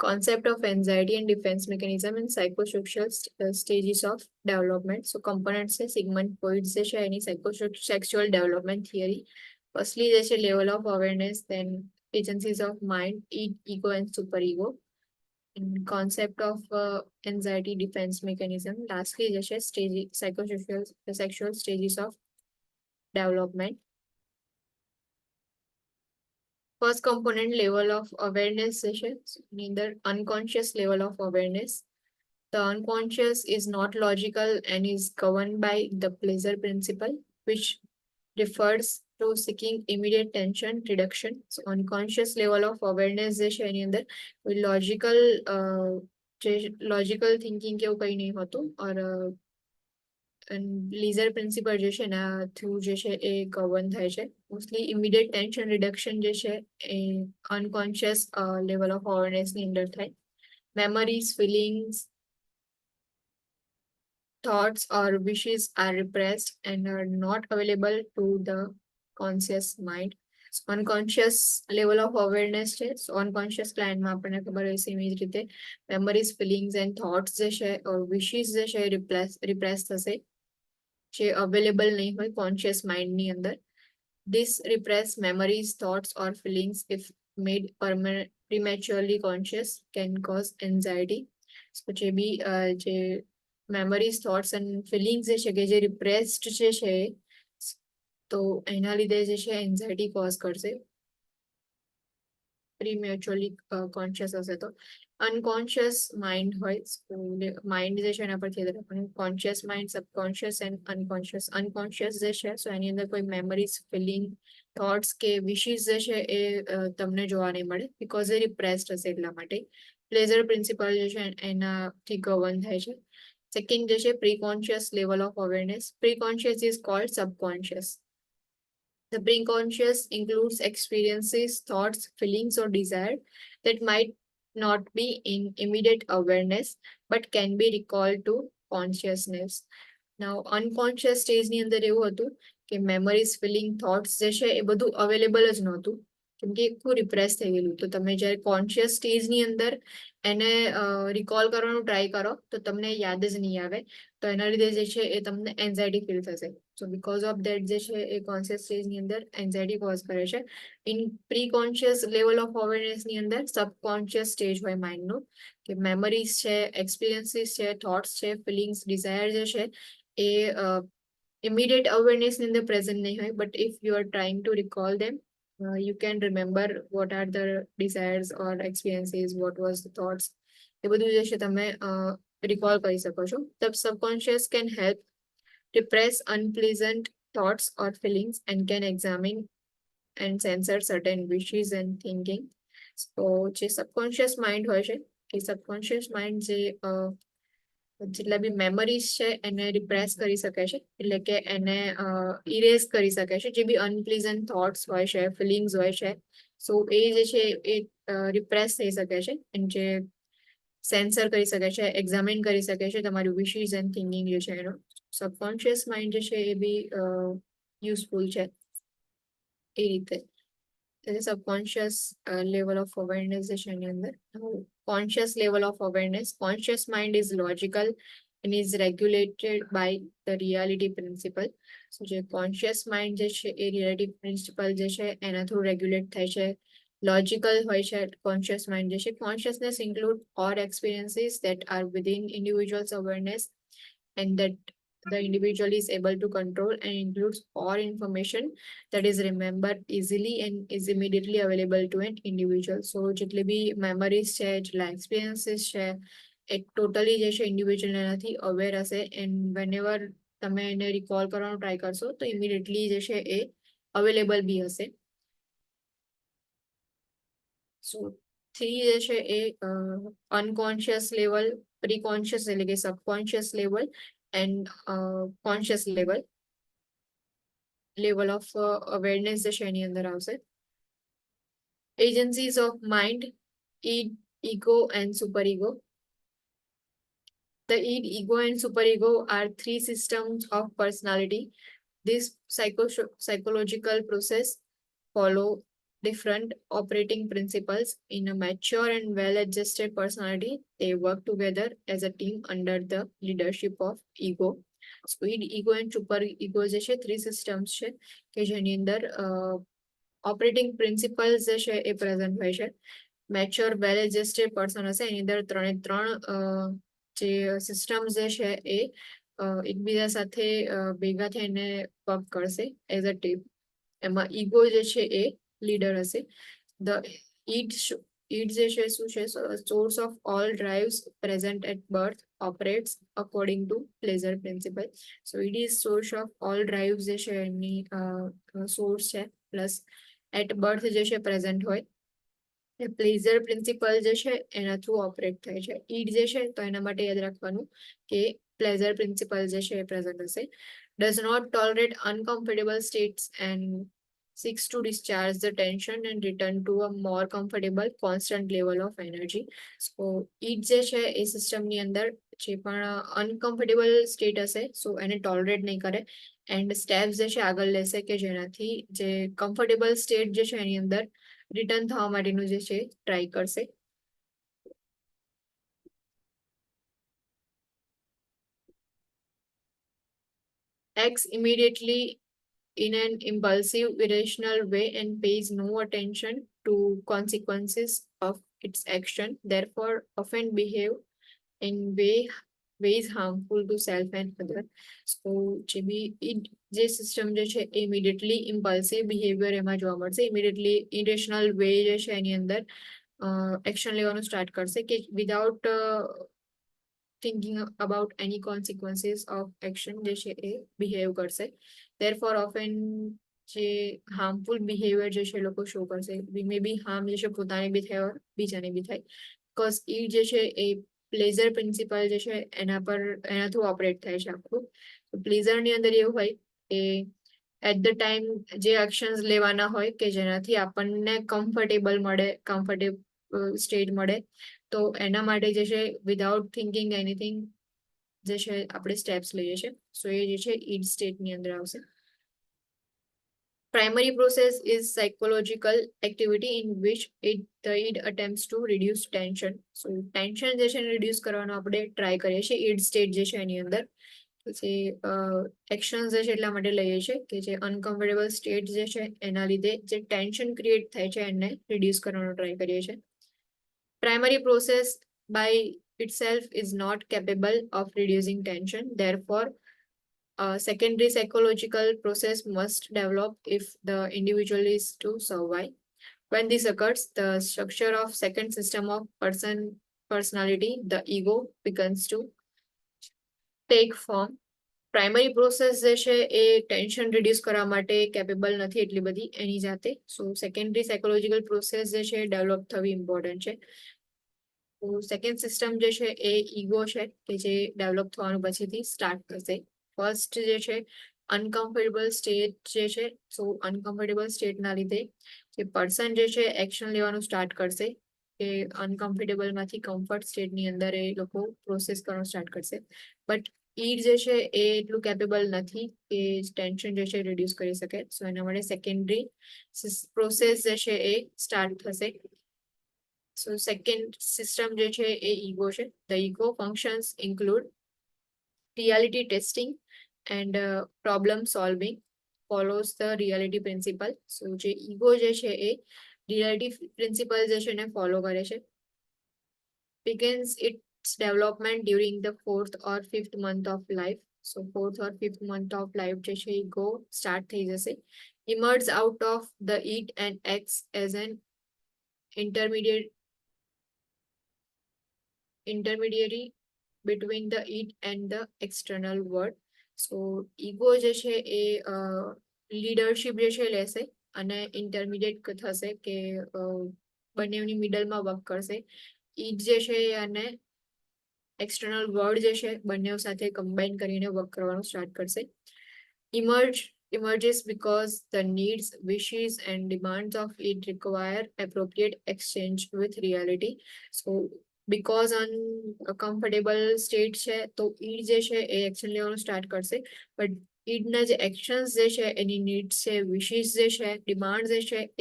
Concept of anxiety and defense mechanism in psychosocial stages of development. So components છે Sigmund Freud જે છે એની psychosexual development theory. Firstly જે છે level of awareness, then agencies of mind, id, ego, and superego. And concept of anxiety defense mechanism. Lastly જે છે psychosocial sexual stages of development. First component, level of awareness sessions, neither unconscious level of awareness. The unconscious is not logical and is governed by the pleasure principle, which refers to seeking immediate tension reduction. So unconscious level of awareness જે છે એની અંદર કોઈ logical thinking કે એવું કંઈ નહીં હોતું. और લીઝર પ્રિન્સિપલ જે છે એના થ્રુ જે છે એ ગવર્ન થાય છે. મોસ્ટલી ઇમિડિયેટ ટેન્શન રિડક્શન જે છે એ અનકોન્શિયસ લેવલ ઓફ અવેરનેસની અંદર થાય. Memories, feelings, thoughts or wishes are repressed and are not available to the conscious mind. So unconscious level of awareness છે. So unconscious ક્લાયન્ટમાં આપણને ખબર હોય સેમ એ જ રીતે મેમરીઝ, ફિલિંગ્સ એન્ડ થોટ્સ જે છે વિશીસ જે છે રિપ્રેસ થશે જે અવેલેબલ નહીં હોય કોન્શિયસ માઇન્ડની અંદર. This repressed memories, thoughts or feelings if made prematurely conscious can cause anxiety. So જે બી જે memories, thoughts and feelings જે છે કે જે repressed જે છે તો એના લીધે જે છે anxiety cause કરશે prematurely conscious હશે તો. unconscious mind હોય માઇન્ડ જે છે એના પરથી conscious mind, subconscious and unconscious. Unconscious જે છે સો એની અંદર કોઈ મેમરીઝ, ફિલિંગ, થોટ્સ કે વિશીસ જે છે એ તમને જોવા નહીં મળે બીકોઝ એ રિપ્રેસ્ડ હશે એટલા માટે. પ્લેઝર પ્રિન્સિપલ જે છે એનાથી ગવર્ન થાય છે. સેકન્ડ જે છે preconscious level of awareness. Preconscious is called subconscious. The preconscious includes experiences, thoughts, feelings, or desire that might not be in immediate awareness but can be recalled to consciousness. Now, unconscious stage ની અંદર એવું હતું કે memories, feeling, thoughts જે છે એ બધું available જ નહોતું કેમ કે એટલું રિપ્રેસ થઈ ગયેલું. તો તમે જ્યારે કોન્શિયસ સ્ટેજની અંદર એને રિકોલ કરવાનું ટ્રાય કરો તો તમને યાદ જ નહીં આવે તો એના લીધે જે છે એ તમને એન્ઝાયટી ફીલ થશે. સો બીકોઝ ઓફ ધેટ જે છે એ કોન્શિયસ સ્ટેજની અંદર એન્ઝાયટી કોઝ કરે છે. In pre conscious level of અવેરનેસની અંદર સબકોન્શિયસ સ્ટેજ હોય માઇન્ડનું કે મેમરીઝ છે, એક્સપિરિયન્સીસ છે, થોટ્સ છે, ફિલિંગ્સ, ડિઝાયર જે છે એ ઇમિડિયેટ અવેરનેસની અંદર પ્રેઝન્ટ નહીં હોય but if you are trying to recall them you can remember what are the desires or experiences, what was the thoughts. એ બધું જે છે તમે recall કરી શકો છો. The subconscious can help repress unpleasant thoughts or feelings and can examine and censor certain wishes and thinking. So જે subconscious mind હોય છે, એ subconscious mind જે જેટલા બી મેમરીઝ છે એને રિપ્રેસ કરી શકે છે, એટલે કે એને ઇરેઝ કરી શકે છે. જે બી અનપ્લીઝન્ટ થોટ્સ હોય છે, ફિલિંગ્સ હોય છે, સો એ જે છે એ રિપ્રેસ થઈ શકે છે, અને જે સેન્સર કરી શકે છે, એક્ઝામિન કરી શકે છે તમારું વિશીઝ એન્ડ થિંકિંગ જે છે એનો. સબકોન્શિયસ માઇન્ડ જે છે એ બી યુઝફુલ છે એ રીતે. સબકોન્શિયસ લેવલ ઓફ અવેરનેસ જે છે એની અંદર conscious level of awareness. Conscious mind is logical and is regulated by the reality principle. So જે conscious mind જે છે એ reality principle જે છે એના થ્રુ રેગ્યુલેટ થાય છે. Logical હોય છે conscious mind જે છે. Consciousness include all experiences that are within individual's awareness and that the individual is able to control, and includes all information that is remembered easily and is immediately available to an individual. So જેટલી બી memories છે, જેટલા experiences છે, એ totally જે છે individual એનાથી aware હશે, and whenever તમે એને recall કરવાનો try કરશો તો immediately જે છે એ available બી હશે. So 3 જે છે એ unconscious level, preconscious એટલે કે subconscious level and conscious level of awareness જે છે એની અંદર આવશે. Agencies of mind, id, ego and superego. The id, ego and superego are 3 systems of personality. This psychological process follow different operating principles. In a mature and well-adjusted personality, they work together as a team under the leadership of ego. So id, ego and superego જે છે 3 systems છે કે જેની અંદર operating principles જે છે એ present હોય છે. Mature well-adjusted person હશે, એની અંદર 3 જે systems જે છે એ એકબીજા સાથે ભેગા થઈને વર્ક કરશે એઝ અ ટીમ. એમાં ઈગો જે છે એ લીડર હશે. The id જે છે શું છે? Source of all drives present at birth operates according to pleasure principle. So it is source of all drives જે છે એની source છે, પ્લસ at birth જે છે present હોય. પ્લેઝર પ્રિન્સિપલ જે છે એના થ્રુ ઓપરેટ થાય છે. ઈડ જે છે તો એના માટે યાદ રાખવાનું કે પ્લેઝર પ્રિન્સિપલ જે છે એ પ્રેઝન્ટ હશે. Does not tolerate uncomfortable states and seeks to discharge the tension and return to a more comfortable constant level of energy. So ઈડ જે છે એ સિસ્ટમની અંદર જે પણ અનકમ્ફર્ટેબલ સ્ટેટ હશે સો એને ટોલરેટ નહીં કરે, એન્ડ સ્ટેપ્સ જે છે આગળ લેશે કે જેનાથી જે કમ્ફર્ટેબલ સ્ટેટ જે છે એની અંદર રિટર્ન થવા માટેનું જે છે ટ્રાય કરશે. Acts immediately in an impulsive, irrational way and pays no attention to consequences of its action, therefore often behave in ways harmful to self and other. So જે સિસ્ટમ જે છે ઇમિડિયેટલી ઇમ્પલ્સિવ બિહેવિયર એમાં જોવા મળશે. Immediately irrational way જે છે એની અંદર એક્શન લેવાનું સ્ટાર્ટ કરશે કે without thinking about any consequences of action જે છે એ બિહેવ કરશે. therefore often જે હાર્મફુલ બિહેવિયર જે છે લોકો શો કરશે. મે બી હાર્મ જે છે પોતાને બી થાય ઓર બીજાને બી થાય, બીકોઝ ઈ જે છે એ પ્લેઝર પ્રિન્સિપલ જે છે એના થ્રુ ઓપરેટ થાય છે આખું. પ્લેઝરની અંદર એવું હોય કે એટ ધ ટાઈમ જે એક્શન્સ લેવાના હોય કે જેનાથી આપણને કમ્ફર્ટેબલ સ્ટેટ મળે, તો એના માટે જે છે વિધાઉટ થિંકિંગ એનીથિંગ જે છે આપણે સ્ટેપ્સ લઈએ છીએ. સો એ જે છે ઈડ સ્ટેટની અંદર આવશે. Primary process is psychological activity in which the id attempts to reduce tension. So tension જે છે reduce કરવાનો આપણે ટ્રાય કરીએ છીએ ઈડ સ્ટેટ જે છે એની અંદર. જે એક્શન્સ જે છે એટલા માટે લઈએ છીએ કે જે અનકમ્ફર્ટેબલ સ્ટેટ જે છે એના લીધે જે ટેન્શન ક્રિએટ થાય છે એને રિડ્યુસ કરવાનો ટ્રાય કરીએ છીએ. Primary process by itself is not capable of reducing tension. Therefore, secondary psychological process must develop if the individual is to survive. When this occurs, the structure of second system of personality, the ego, begins to take form. Primary process જે છે એ tension reduce કરવા માટે capable નથી એટલી બધી એની જાતે. સો secondary psychological process જે છે ડેવલપ થવી ઇમ્પોર્ટન્ટ છે. તો સેકન્ડ સિસ્ટમ જે છે એ ઈગો છે કે જે ડેવલપ થવાનું પછીથી સ્ટાર્ટ થશે. ફર્સ્ટ જે છે અનકમ્ફર્ટેબલ સ્ટેટ જે છે, સો અનકમ્ફર્ટેબલ સ્ટેટના લીધે જે પર્સન જે છે એક્શન લેવાનું સ્ટાર્ટ કરશે કે અનકમ્ફર્ટેબલ માંથી કમ્ફર્ટ સ્ટેટની અંદર એ લોકો પ્રોસેસ કરવાનું સ્ટાર્ટ કરશે. બટ ઈડ જે છે એ એટલું કેપેબલ નથી કે ટેન્શન જે છે રિડ્યુસ કરી શકે. સો એના માટે સેકન્ડરી પ્રોસેસ જે છે એ સ્ટાર્ટ થશે. સો સેકન્ડ સિસ્ટમ જે છે એ ઈગો છે. The ego functions include reality testing and problem solving follows the reality principle. So જે ઈગો જે છે એ રિયાલિટી પ્રિન્સિપલ જે છે એને ફોલો કરે છે. begins its development during the 4th or 5th month of life. So 4th or 5th month of life જે છે ઈગો સ્ટાર્ટ થઈ જશે. emerge out of the id and acts as an intermediary between the id and the external world. So ego જે છે એ leadership જે છે લેશે અને ઇન્ટરમીડિયેટ થશે કે બંનેની મિડલમાં વર્ક કરશે. ઈડ જે છે અને એક્સટર્નલ વર્ડ જે છે બંને સાથે કમ્બાઈન કરીને વર્ક કરવાનું સ્ટાર્ટ કરશે. emerges because the needs, wishes and demands of it require appropriate exchange with reality. So because uncomfortable state છે તો ઈડ જે છે એ એક્શન લેવાનું સ્ટાર્ટ કરશે. બટ ઈડના જે એક્શન્સ જે છે એની નીડ્સ છે, વિશીસ જે છે, ડિમાન્ડ જે છે એ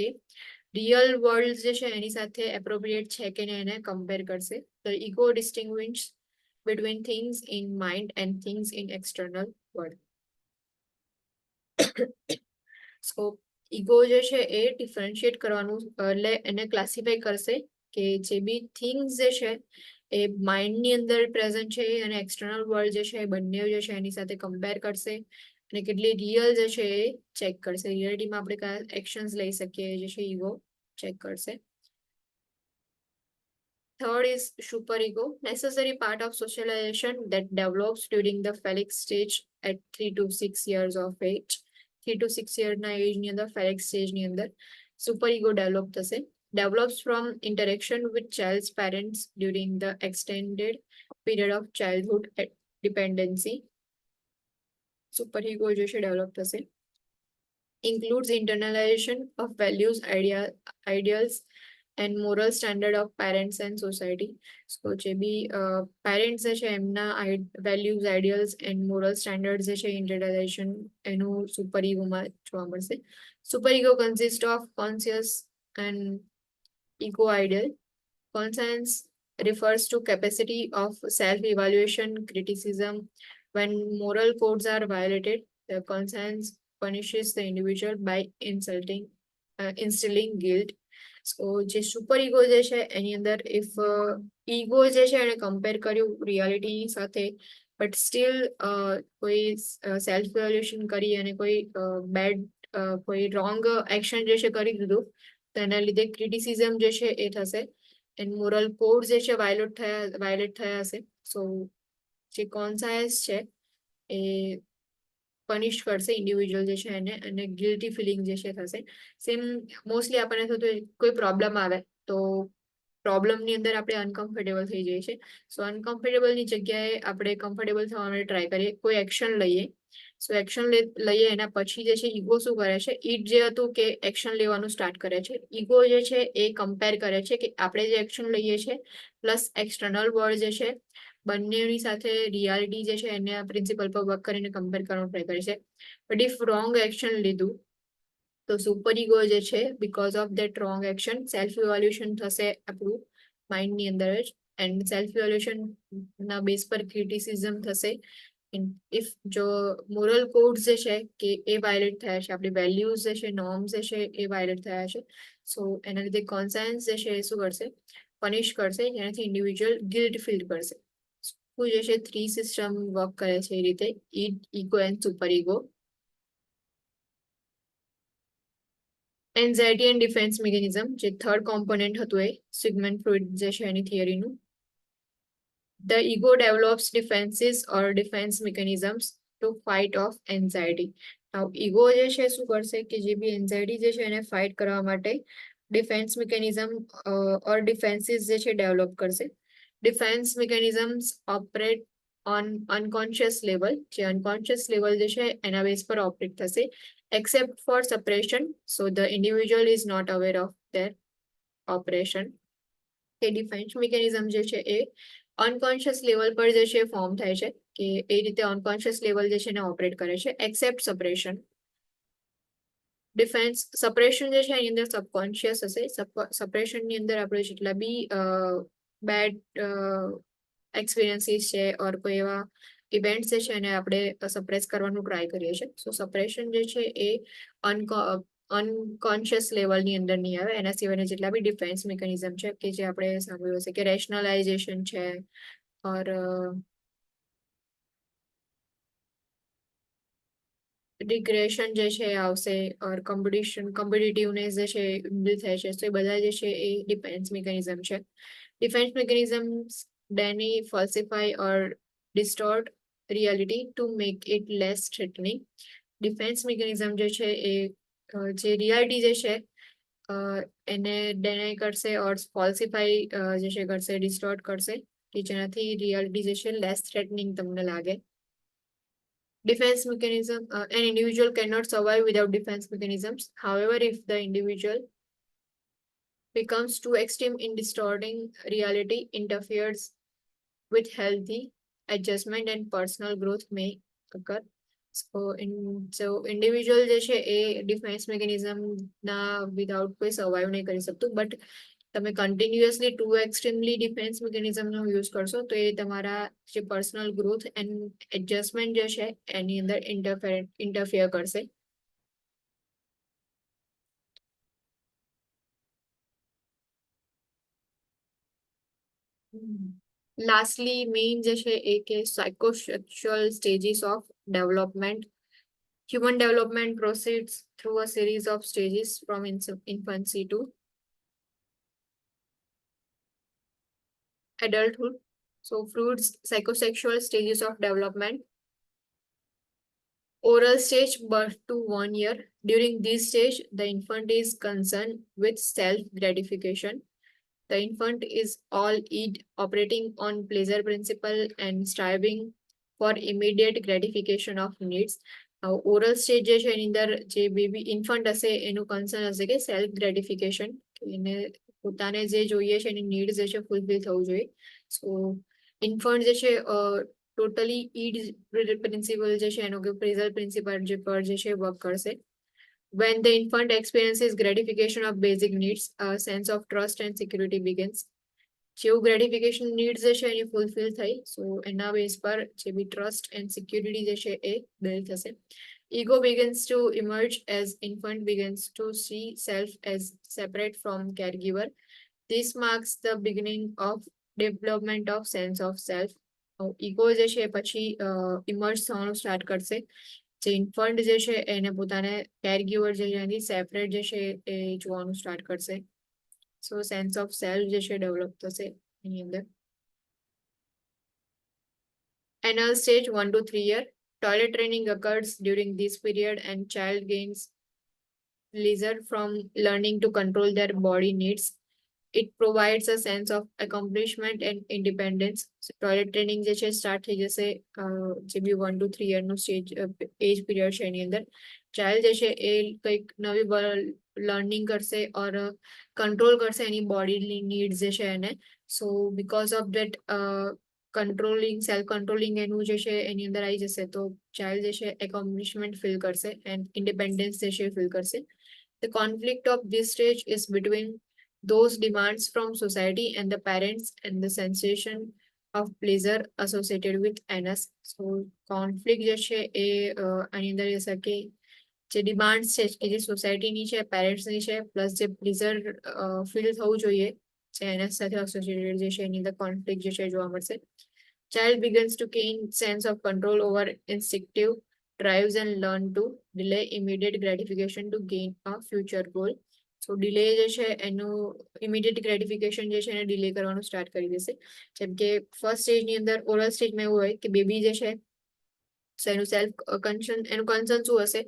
રિયલ વર્લ્ડ જે છે એની સાથે એપ્રોપ્રિએટ છે કે નહીં એને કમ્પેર કરશે. The ego distinguishes between things in mind and things in external world. So ego જે છે એ ડિફરન્શિએટ કરવાનું એટલે એને ક્લાસિફાઈ કરશે કે જે બી થિંગ્સ જે છે એ માઇન્ડની અંદર પ્રેઝન્ટ છે અને એક્સટર્નલ વર્લ્ડ જે છે એ બંને જે છે એની સાથે કમ્પેર કરશે અને કેટલી રિયલ જે છે એ ચેક કરશે. રિયાલિટીમાં આપણે કયા એક્શન્સ લઈ શકીએ જે છે ઈગો ચેક કરશે. Third is superego, necessary part of socialization that develops during the phallic stage at 3 to 6 years of age. 3 to 6 years na age ni andar phallic stage ni andar superego develop thase. Develops from interaction with child's parents during the extended period of childhood dependency. Superego je develop thase. Includes internalization of values, ideals and moral standard of parents and society. So જે બી parents જે છે એમના values, આઈડિયલ્સ and moral standard જે છે ઇન્ટરનાલાઇઝેશન એનું super ઇગોમાં જોવા મળશે. Super ego consist of conscious and ego ideal. Conscience refers to capacity of self-evaluation, criticism. When moral codes are violated, the conscience punishes the individual by instilling guilt. સો જે super ego જે છે એની અંદર if ego જે છે એને compare કર્યું reality સાથે બટ સ્ટીલ કોઈ સેલ્ફ ઇવેલ્યુએશન કરી અને કોઈ બેડ કોઈ રોંગ એક્શન જે છે કરી દીધું તો એના લીધે ક્રિટિસિઝમ જે છે એ થશે એન્ડ મોરલ કોડ જે છે વાયોલેટ થયા હશે. સો જે કોન્સાયન્સ છે એ પનિશ કરશે ઇન્ડિવિજ્યુઅલ જે છે એને અને ગિલ્ટી ફિલિંગ જે છે થશે. સેમ મોસ્ટલી આપણને થતું હોય કોઈ પ્રોબ્લેમ આવે તો પ્રોબ્લેમની અંદર આપણે અનકમ્ફર્ટેબલ થઈ જઈએ છીએ. સો અનકમ્ફર્ટેબલની જગ્યાએ આપણે કમ્ફર્ટેબલ થવા માટે ટ્રાય કરીએ, કોઈ એક્શન લઈએ. સો એક્શન લઈએ એના પછી જે છે ઈગો શું કરે છે, ઈટ જે હતું કે એક્શન લેવાનું સ્ટાર્ટ કરે છે. ઈગો જે છે એ કમ્પેર કરે છે કે આપણે જે એક્શન લઈએ છીએ પ્લસ એક્સટર્નલ વર્લ્ડ જે છે બંનેની સાથે રિયાલિટી જે છે એને પ્રિન્સિપલ પર વર્ક કરીને કમ્પેર કરવાનો ટ્રાય કરે છે. બટ ઇફ રોંગ એક્શન લીધું તો સુપર ઈગો જે છે because of that wrong action self evaluation થશે આપણું માઇન્ડની અંદર જ એન્ડ સેલ્ફ ઇવેલ્યુએશન ના બેઝ પર ક્રિટિસિઝમ થશે. ઇફ જો મોરલ કોડ્સ જે છે કે એ વાયોલેટ થયા છે, આપણી વેલ્યુઝ જે છે, નોર્મ્સ જે છે એ વાયોલેટ થયા છે. સો એના લીધે કોન્સાયન્સ જે છે એ શું કરશે, પનિશ કરશે, જેનાથી ઇન્ડિવિજ્યુઅલ ગિલ્ટ ફીલ કરશે. આખું જે છે 3 સિસ્ટમ વર્ક કરે છે એ રીતે id, ego and super ego. Anxiety and defense mechanism, જે થર્ડ કોમ્પોનેન્ટ હતું એ સિગમન્ડ ફ્રોઇડ જે છે એની થિયરીનું. The ego develops defenses or defense mechanisms to fight off anxiety. Now, ego જે છે શું કરશે કે જે બી એન્ઝાઇટી જે છે એને ફાઇટ કરવા માટે ડિફેન્સ મિકેનિઝમ ઓર ડિફેન્સીસ જે છે ડેવલપ કરશે. Defence mechanisms operate on unconscious level, જે અનકોન્શિયસ લેવલ જે છે એના બેઝ પર ઓપરેટ થશે, except for suppression, so the individual is not aware of their operation. કે ડિફેન્સ મિકેનિઝમ જે છે એ અનકોન્શિયસ લેવલ પર જે છે ફોર્મ થાય છે કે એ રીતે અનકોન્શિયસ લેવલ જે છે એને ઓપરેટ કરે છે, એક્સેપ્ટ સપરેશન. ડિફેન્સ સપરેશન જે છે એની અંદર સબકોન્શિયસ હશે. સપરેશન ની અંદર આપણે જેટલા બી બેડ એક્સપિરિયન્સીસ છે ઓર કોઈ એવા ઇવેન્ટ્સ જે છે એને આપણે સપ્રેસ કરવાનું ટ્રાય કરીએ છીએ. સો સપરેશન જે છે એ અનકોન્શિયસ લેવલની અંદર નહીં આવે. એના સિવાયના જેટલા બી ડિફેન્સ મિકેનિઝમ છે કે જે આપણે સાંભળ્યું હશે કે રેશનલાઇઝેશન છે ઓર રિગ્રેશન જે છે એ આવશે ઓર કોમ્પિટિટિવનેસ જે છે બિલ્ડ થાય છે. તો એ બધા જે છે એ ડિફેન્સ મિકેનિઝમ છે. Defense mechanisms deny falsify or distort reality to make it less threatening. Defense mechanism જે છે એ જે રિયાલિટી જે છે એને ડેનાય કરશે ઓર ફોલ્સિફાઈ જે છે કરશે, ડિસ્ટોર્ટ કરશે કે જેનાથી રિયાલિટી જે છે લેસ થ્રેટનિંગ તમને લાગે. Defense mechanism, an individual cannot survive without defense mechanisms. However, if the individual becomes too extreme in distorting reality, interferes with healthy adjustment and personal growth may occur. So individual જે છે એ defense mechanism ના without કોઈ survive નહીં કરી શકતું. But તમે continuously to extremely defense મિકેનિઝમનો યુઝ કરશો તો એ તમારા જે પર્સનલ ગ્રોથ એન્ડ એડજસ્ટમેન્ટ જે છે એની અંદર ઇન્ટરફિયર કરશે. લાસ્ટલી મેઇન જે છે એ કે psychosexual stages of development. Human development proceeds through a series of stages from infancy to adulthood. So Freud's psychosexual stages of development. Oral stage, birth to 1 year. During this stage, the infant is concerned with self-gratification. The infant is all id, operating on pleasure principle and striving for immediate gratification of needs. Oral stage જે છે એની અંદર જે baby infant હશે એનું concern હશે કે self gratification, એને પોતાને જે જોઈએ છે એની નીડ જે છે ફૂલફિલ થવું જોઈએ. સો ઇન્ફન્ટ જે છે ટોટલી ઈડ પ્રિન્સિપલ જે છે એનો કે પ્રેઝર પ્રિન્સિપલ જે પર જે છે વર્ક કરશે. When the infant experiences gratification of basic needs, a sense of trust and security begins. જેવું ગ્રેટિફિકેશન નીડ્સ જે છે એની ફૂલફિલ થઈ, સો એના બેઝ પર જે બી ટ્રસ્ટ એન્ડ સિક્યુરિટી જે છે એ બિલ્ડ થશે. Ego begins to emerge as infant begins to see self as separate from caregiver. This marks the beginning of development of sense of self. Ego જે છે પછી ઇમર્જ થવાનું start કરશે. જે infant જે છે એને પોતાને કેરગીવર જે એની સેપરેટ જે છે એ જોવાનું સ્ટાર્ટ કરશે. સો સેન્સ ઓફ સેલ્ફ જે છે ડેવલપ થશે એની અંદર. Anal stage 1 to 3 year. Toilet training occurs during this period and child gains leisure from learning to control their body needs. It provides a sense of accomplishment and independence. So toilet training જે છે start થઈ જશે જે બી 1 to 3 year નું stage એજ period છે એની અંદર. Child જે છે એ કંઈક નવી લર્નિંગ કરશે ઓર કંટ્રોલ કરશે એની બોડીની નીડ્સ જે છે એને. સો because of that controlling self controlling એનું જે છે એની અંદર આવી જશે તો ચાઇલ્ડ જે છે એકોમ્પ્લિશમેન્ટ ફીલ કરશે એન્ડ ઇન્ડિપેન્ડન્સ જે છે ફીલ કરશે. The conflict of this stage is between those demands from society and the parents and the sensation of pleasure associated with anus. So conflict જે છે એ આની અંદર જશે કે જે ડિમાન્ડ્સ છે કે જે સોસાયટીની છે, પેરેન્ટ્સની છે, પ્લસ જે પ્લીઝર ફીલ થવું જોઈએ જે એનએસ સાથે એસોસિએટેડ જે છે એની અંદર કોન્ફ્લિક્ટ જે છે જોવા મળશે. Child begins to gain sense of control over instinctive drives and learn to delay immediate gratification to gain a future goal. So delay જે છે એનું immediate gratification જે છે એને delay કરવાનું start કરી દેશે. જેમ કે first stage ની અંદર oral stage માં એવું હોય કે baby જે છે so એનું self એનું concern શું હશે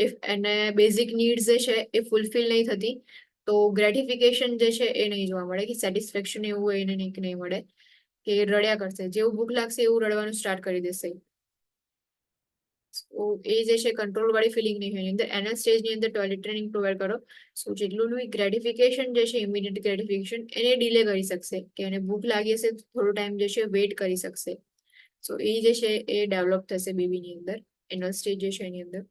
if એને basic needs જે છે એ fulfill નહીં થતી તો gratification જે છે એ નહીં જોવા મળે કે satisfaction એવું એને નહીં મળે કે રડ્યા કરશે જેવું ભૂખ લાગશે એવું રડવાનું સ્ટાર્ટ કરી દેશે સો એ જે છે કંટ્રોલ વાળી ફિલિંગ નહીં હોય અંદર એના સ્ટેજ ની અંદર ટોયલેટ ટ્રેનિંગ પ્રોવાઈડ કરો સો જેટલું ગ્રેટિફિકેશન જે છે ઇમિડિયેટ ગ્રેટિફિકેશન એને ડિલે કરી શકશે કે એને ભૂખ લાગી હશે થોડો ટાઈમ જે છે વેઇટ કરી શકશે સો એ જે છે એ ડેવલપ થશે બેબીની અંદર એનલ સ્ટેજ જે છે એની અંદર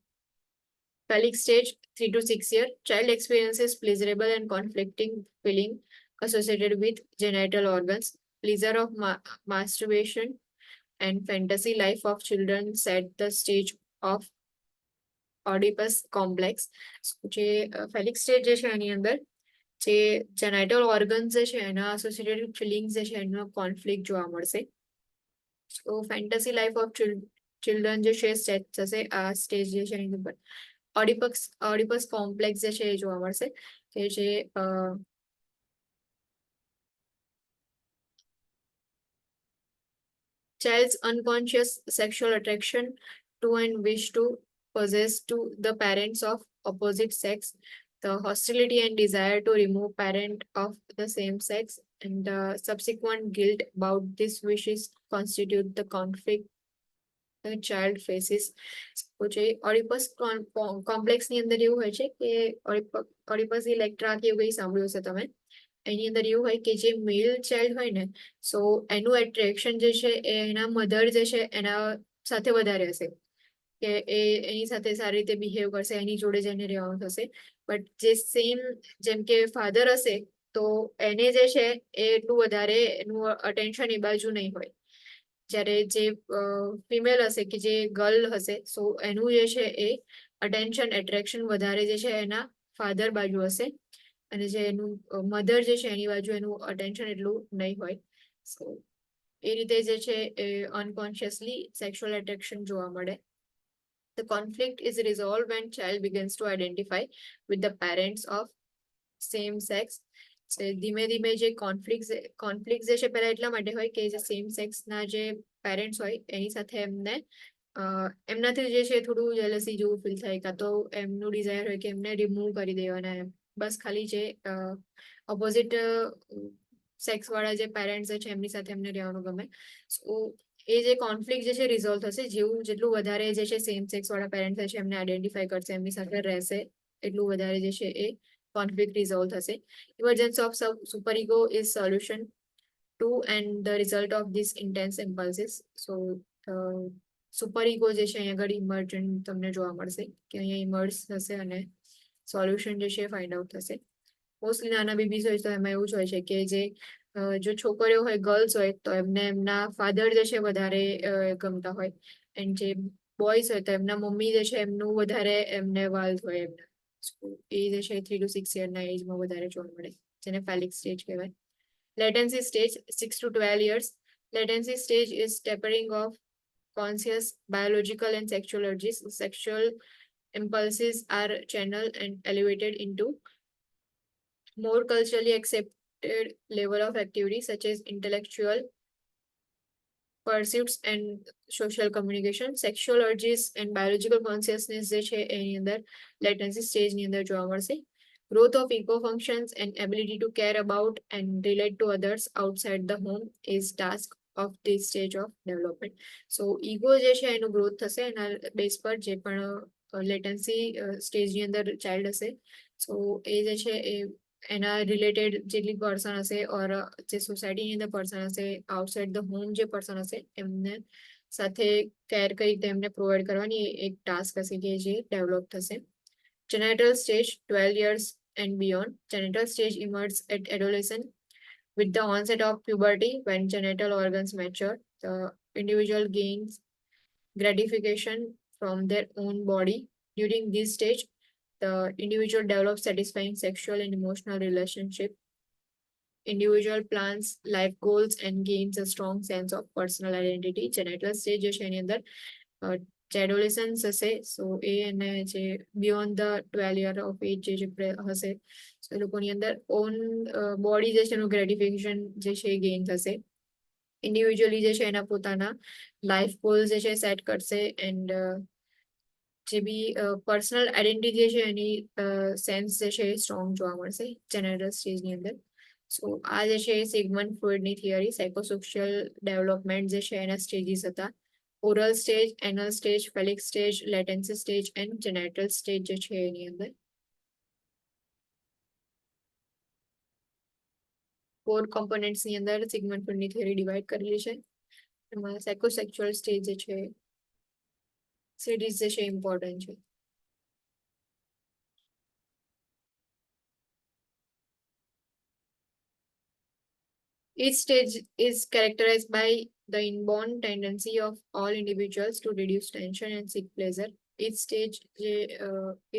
Phallic stage 3 to 6 year child experiences pleasurable and conflicting feeling associated with genital organs pleasure of masturbation and fantasy life of children set the stage of Oedipus complex જે phallic stage જે છે એની અંદર જે genital organs જે છે એના associated feelings જે છે એનો conflict જોવા મળશે so fantasy life of children જે છે set થશે આ stage જે છે એની ઉપર Oedipus complex જે છે એ જોવા મળશે કે જે child's unconscious sexual attraction to and wish to possess to the parents of opposite sex, the hostility and desire to remove parent of the same sex, and the subsequent guilt about these wishes constitute the conflict the child faces. તો જે ઓડિપસ complex ની અંદર એવું હોય છે કે ઓડિપસ Electra કે એવું કંઈ સાંભળ્યું હશે તમે એની અંદર એવું હોય કે જે મેલ ચાઇલ્ડ હોય ને સો એનું એટ્રેક્શન જે છે એ એના મધર જે છે એના સાથે વધારે હશે કે એ એની સાથે સારી રીતે બિહેવ કરશે એની જોડે જ એને રહેવાનું થશે બટ જે સેમ જેમ કે ફાધર હશે તો એને જે છે એ એટલું વધારે એનું અટેન્શન એ બાજુ નહીં હોય જ્યારે જે ફિમેલ હશે કે જે ગર્લ હશે સો એનું જે છે એ અટેન્શન એટ્રેક્શન વધારે જે છે એના ફાધર બાજુ હશે અને જે એનું મધર જે છે એની બાજુ એનું અટેન્શન એટલું નહીં હોય સો એ રીતે જે છે એ અનકોન્શિયસલી સેક્સ્યુઅલ એટ્રેક્શન જોવા મળે The conflict is resolved when child begins to identify with the parents of same sex. ધીમે ધીમે જે કોન્ફ્લિક્ટ જે છે પહેલા એટલા માટે હોય કે જે સેમ સેક્સના જે પેરેન્ટ્સ હોય એની સાથે એમને એમનાથી જે છે થોડું જેલસી જેવું ફીલ થાય કાં તો એમનું ડિઝાયર હોય કે એમને રિમૂવ કરી દેવાના એમ બસ ખાલી જે ઓપોઝિટ સેક્સ વાળા જે પેરેન્ટ્સ છે એમની સાથે એમને રહેવાનું ગમે સો એ જે કોન્ફ્લિક્ટ જે છે રિઝોલ્વ થશે જેટલું વધારે જે છે સેમ સેક્સ વાળા પેરેન્ટ્સ છે એમને આઈડેન્ટિફાઈ કરશે એમની સાથે રહેશે એટલું વધારે જે છે એ conflict resolve થશે emergence of super ego is solution to and the result of this intense impulses so super ego જે છે અહીંયા આગળ ઇમર્જન્ટ તમને જોવા મળશે કે અહીંયા ઇમર્જ થશે અને સોલ્યુશન જે છે ફાઇન્ડ આઉટ થશે મોસ્ટલી નાના બેબીઝ હોય તો એમાં એવું જ હોય છે કે જે જો છોકરીઓ હોય ગર્લ્સ હોય તો એમને એમના ફાધર જે છે વધારે ગમતા હોય એન્ડ જે બોયઝ હોય તો એમના મમ્મી જે છે એમનું વધારે એમને વાલ હોય એમના એ જે છે 3 to 6 year ના એજમાં વધારે જોવા મળે જેને phallic stage કહેવાય latency stage 6 to 12 years latency stage is tapering of conscious biological and sexual urges sexual impulses are channeled and elevated into more culturally accepted level of activity such as intellectual pursuits and social communication sexual urges and biological consciousness જે છે એની અંદર latency stage ની અંદર જોવા મળશે growth of ego functions and ability to care about and relate to others outside the home is task of this stage of development so ego જે છે એનું growth થશે એના બેઝ પર જે પણ latency stage ની અંદર child હશે so એ જે છે એ એના રિલેટેડ જેટલી પર્સન હશે ઓર જે સોસાયટીની અંદર પર્સન હશે આઉટસાઇડ ધ હોમ જે પર્સન હશે એમને સાથે કેર કઈ રીતે એમને પ્રોવાઈડ કરવાની એક ટાસ્ક હશે કે જે ડેવલપ થશે genital stage 12 years and beyond genital stage emerges at adolescence with the onset of puberty when genital organs mature the individual gains gratification from their own body during this stage the individual develops satisfying sexual and emotional relationship individual plans life goals and gains a strong sense of personal identity. genital stage જે છે એની અંદર adolescence હશે, so એ અને જે beyond the 12 year of age જે હશે, so એ લોકોની અંદર own body જે છે એનું gratification જે છે એ gain થશે. ઇન્ડિવિજ્યુઅલી જે છે એના પોતાના લાઈફ ગોલ જે છે સેટ કરશે એન્ડ જે બી પર્સનલ આઈડેન્ટિટી જે છે એની સેન્સ જે છે એ સ્ટ્રોંગ જોવા મળશે જેનેરલ સ્ટેજની અંદર. સો આ જે છે સિગમન્ડ ફ્રોઈડની થિયરી સાયકોસોશિયલ ડેવલપમેન્ટ જે છે એના સ્ટેજીસ હતા. Oral stage, anal stage, phallic stage, latency stage and genital stage જે છે એની અંદર 4 કોમ્પોનેન્ટ્સ ની અંદર સિગમન્ડ ફ્રોઈડની થિયરી ડિવાઈડ કરેલી છે. એમાં સાયકોસેક્સ્યુઅલ સ્ટેજ જે છે સિરીઝ જે છે ઇમ્પોર્ટન્ટ છે. Each stage is characterized by the inborn tendency of all individuals to reduce tension and seek pleasure. Each stage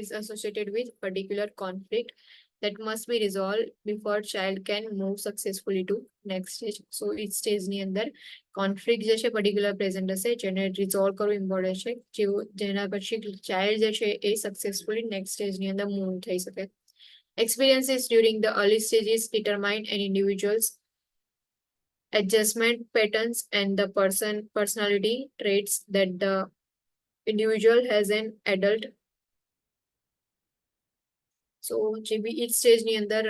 is associated with particular conflict that must be resolved before child can move successfully to next stage. So each stage ની અંદર conflict જે છે particular present હશે જેને resolve કરવું important છે, જેના પછી child જે છે એ successfully next stage ની અંદર move થઈ શકે. Experiences during the early stages determine an individual's adjustment patterns and the personality traits that the individual has an adult. So જે બી each stage ની અંદર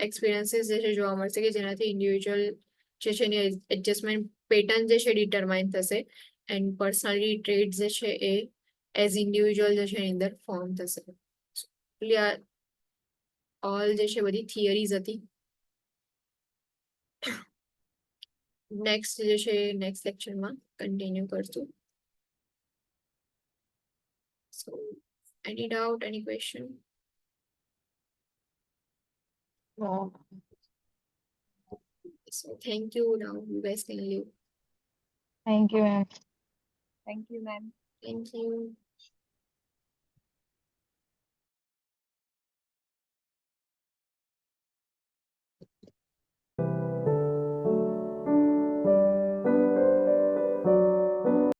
experiences જે છે જોવા મળશે કે જેનાથી individual જે છે એની adjustment pattern જે છે determine થશે and personality traits જે છે એ as individual જે છે એની અંદર form થશે. So all જે છે બધી theories હતી. નેક્સ્ટ જે છે નેક્સ્ટ લેક્ચરમાં કન્ટિન્યુ કરશું. So any doubt, any question? No. So thank you. Now you guys can leave. Thank you, ma'am. Thank you, ma'am. Thank you.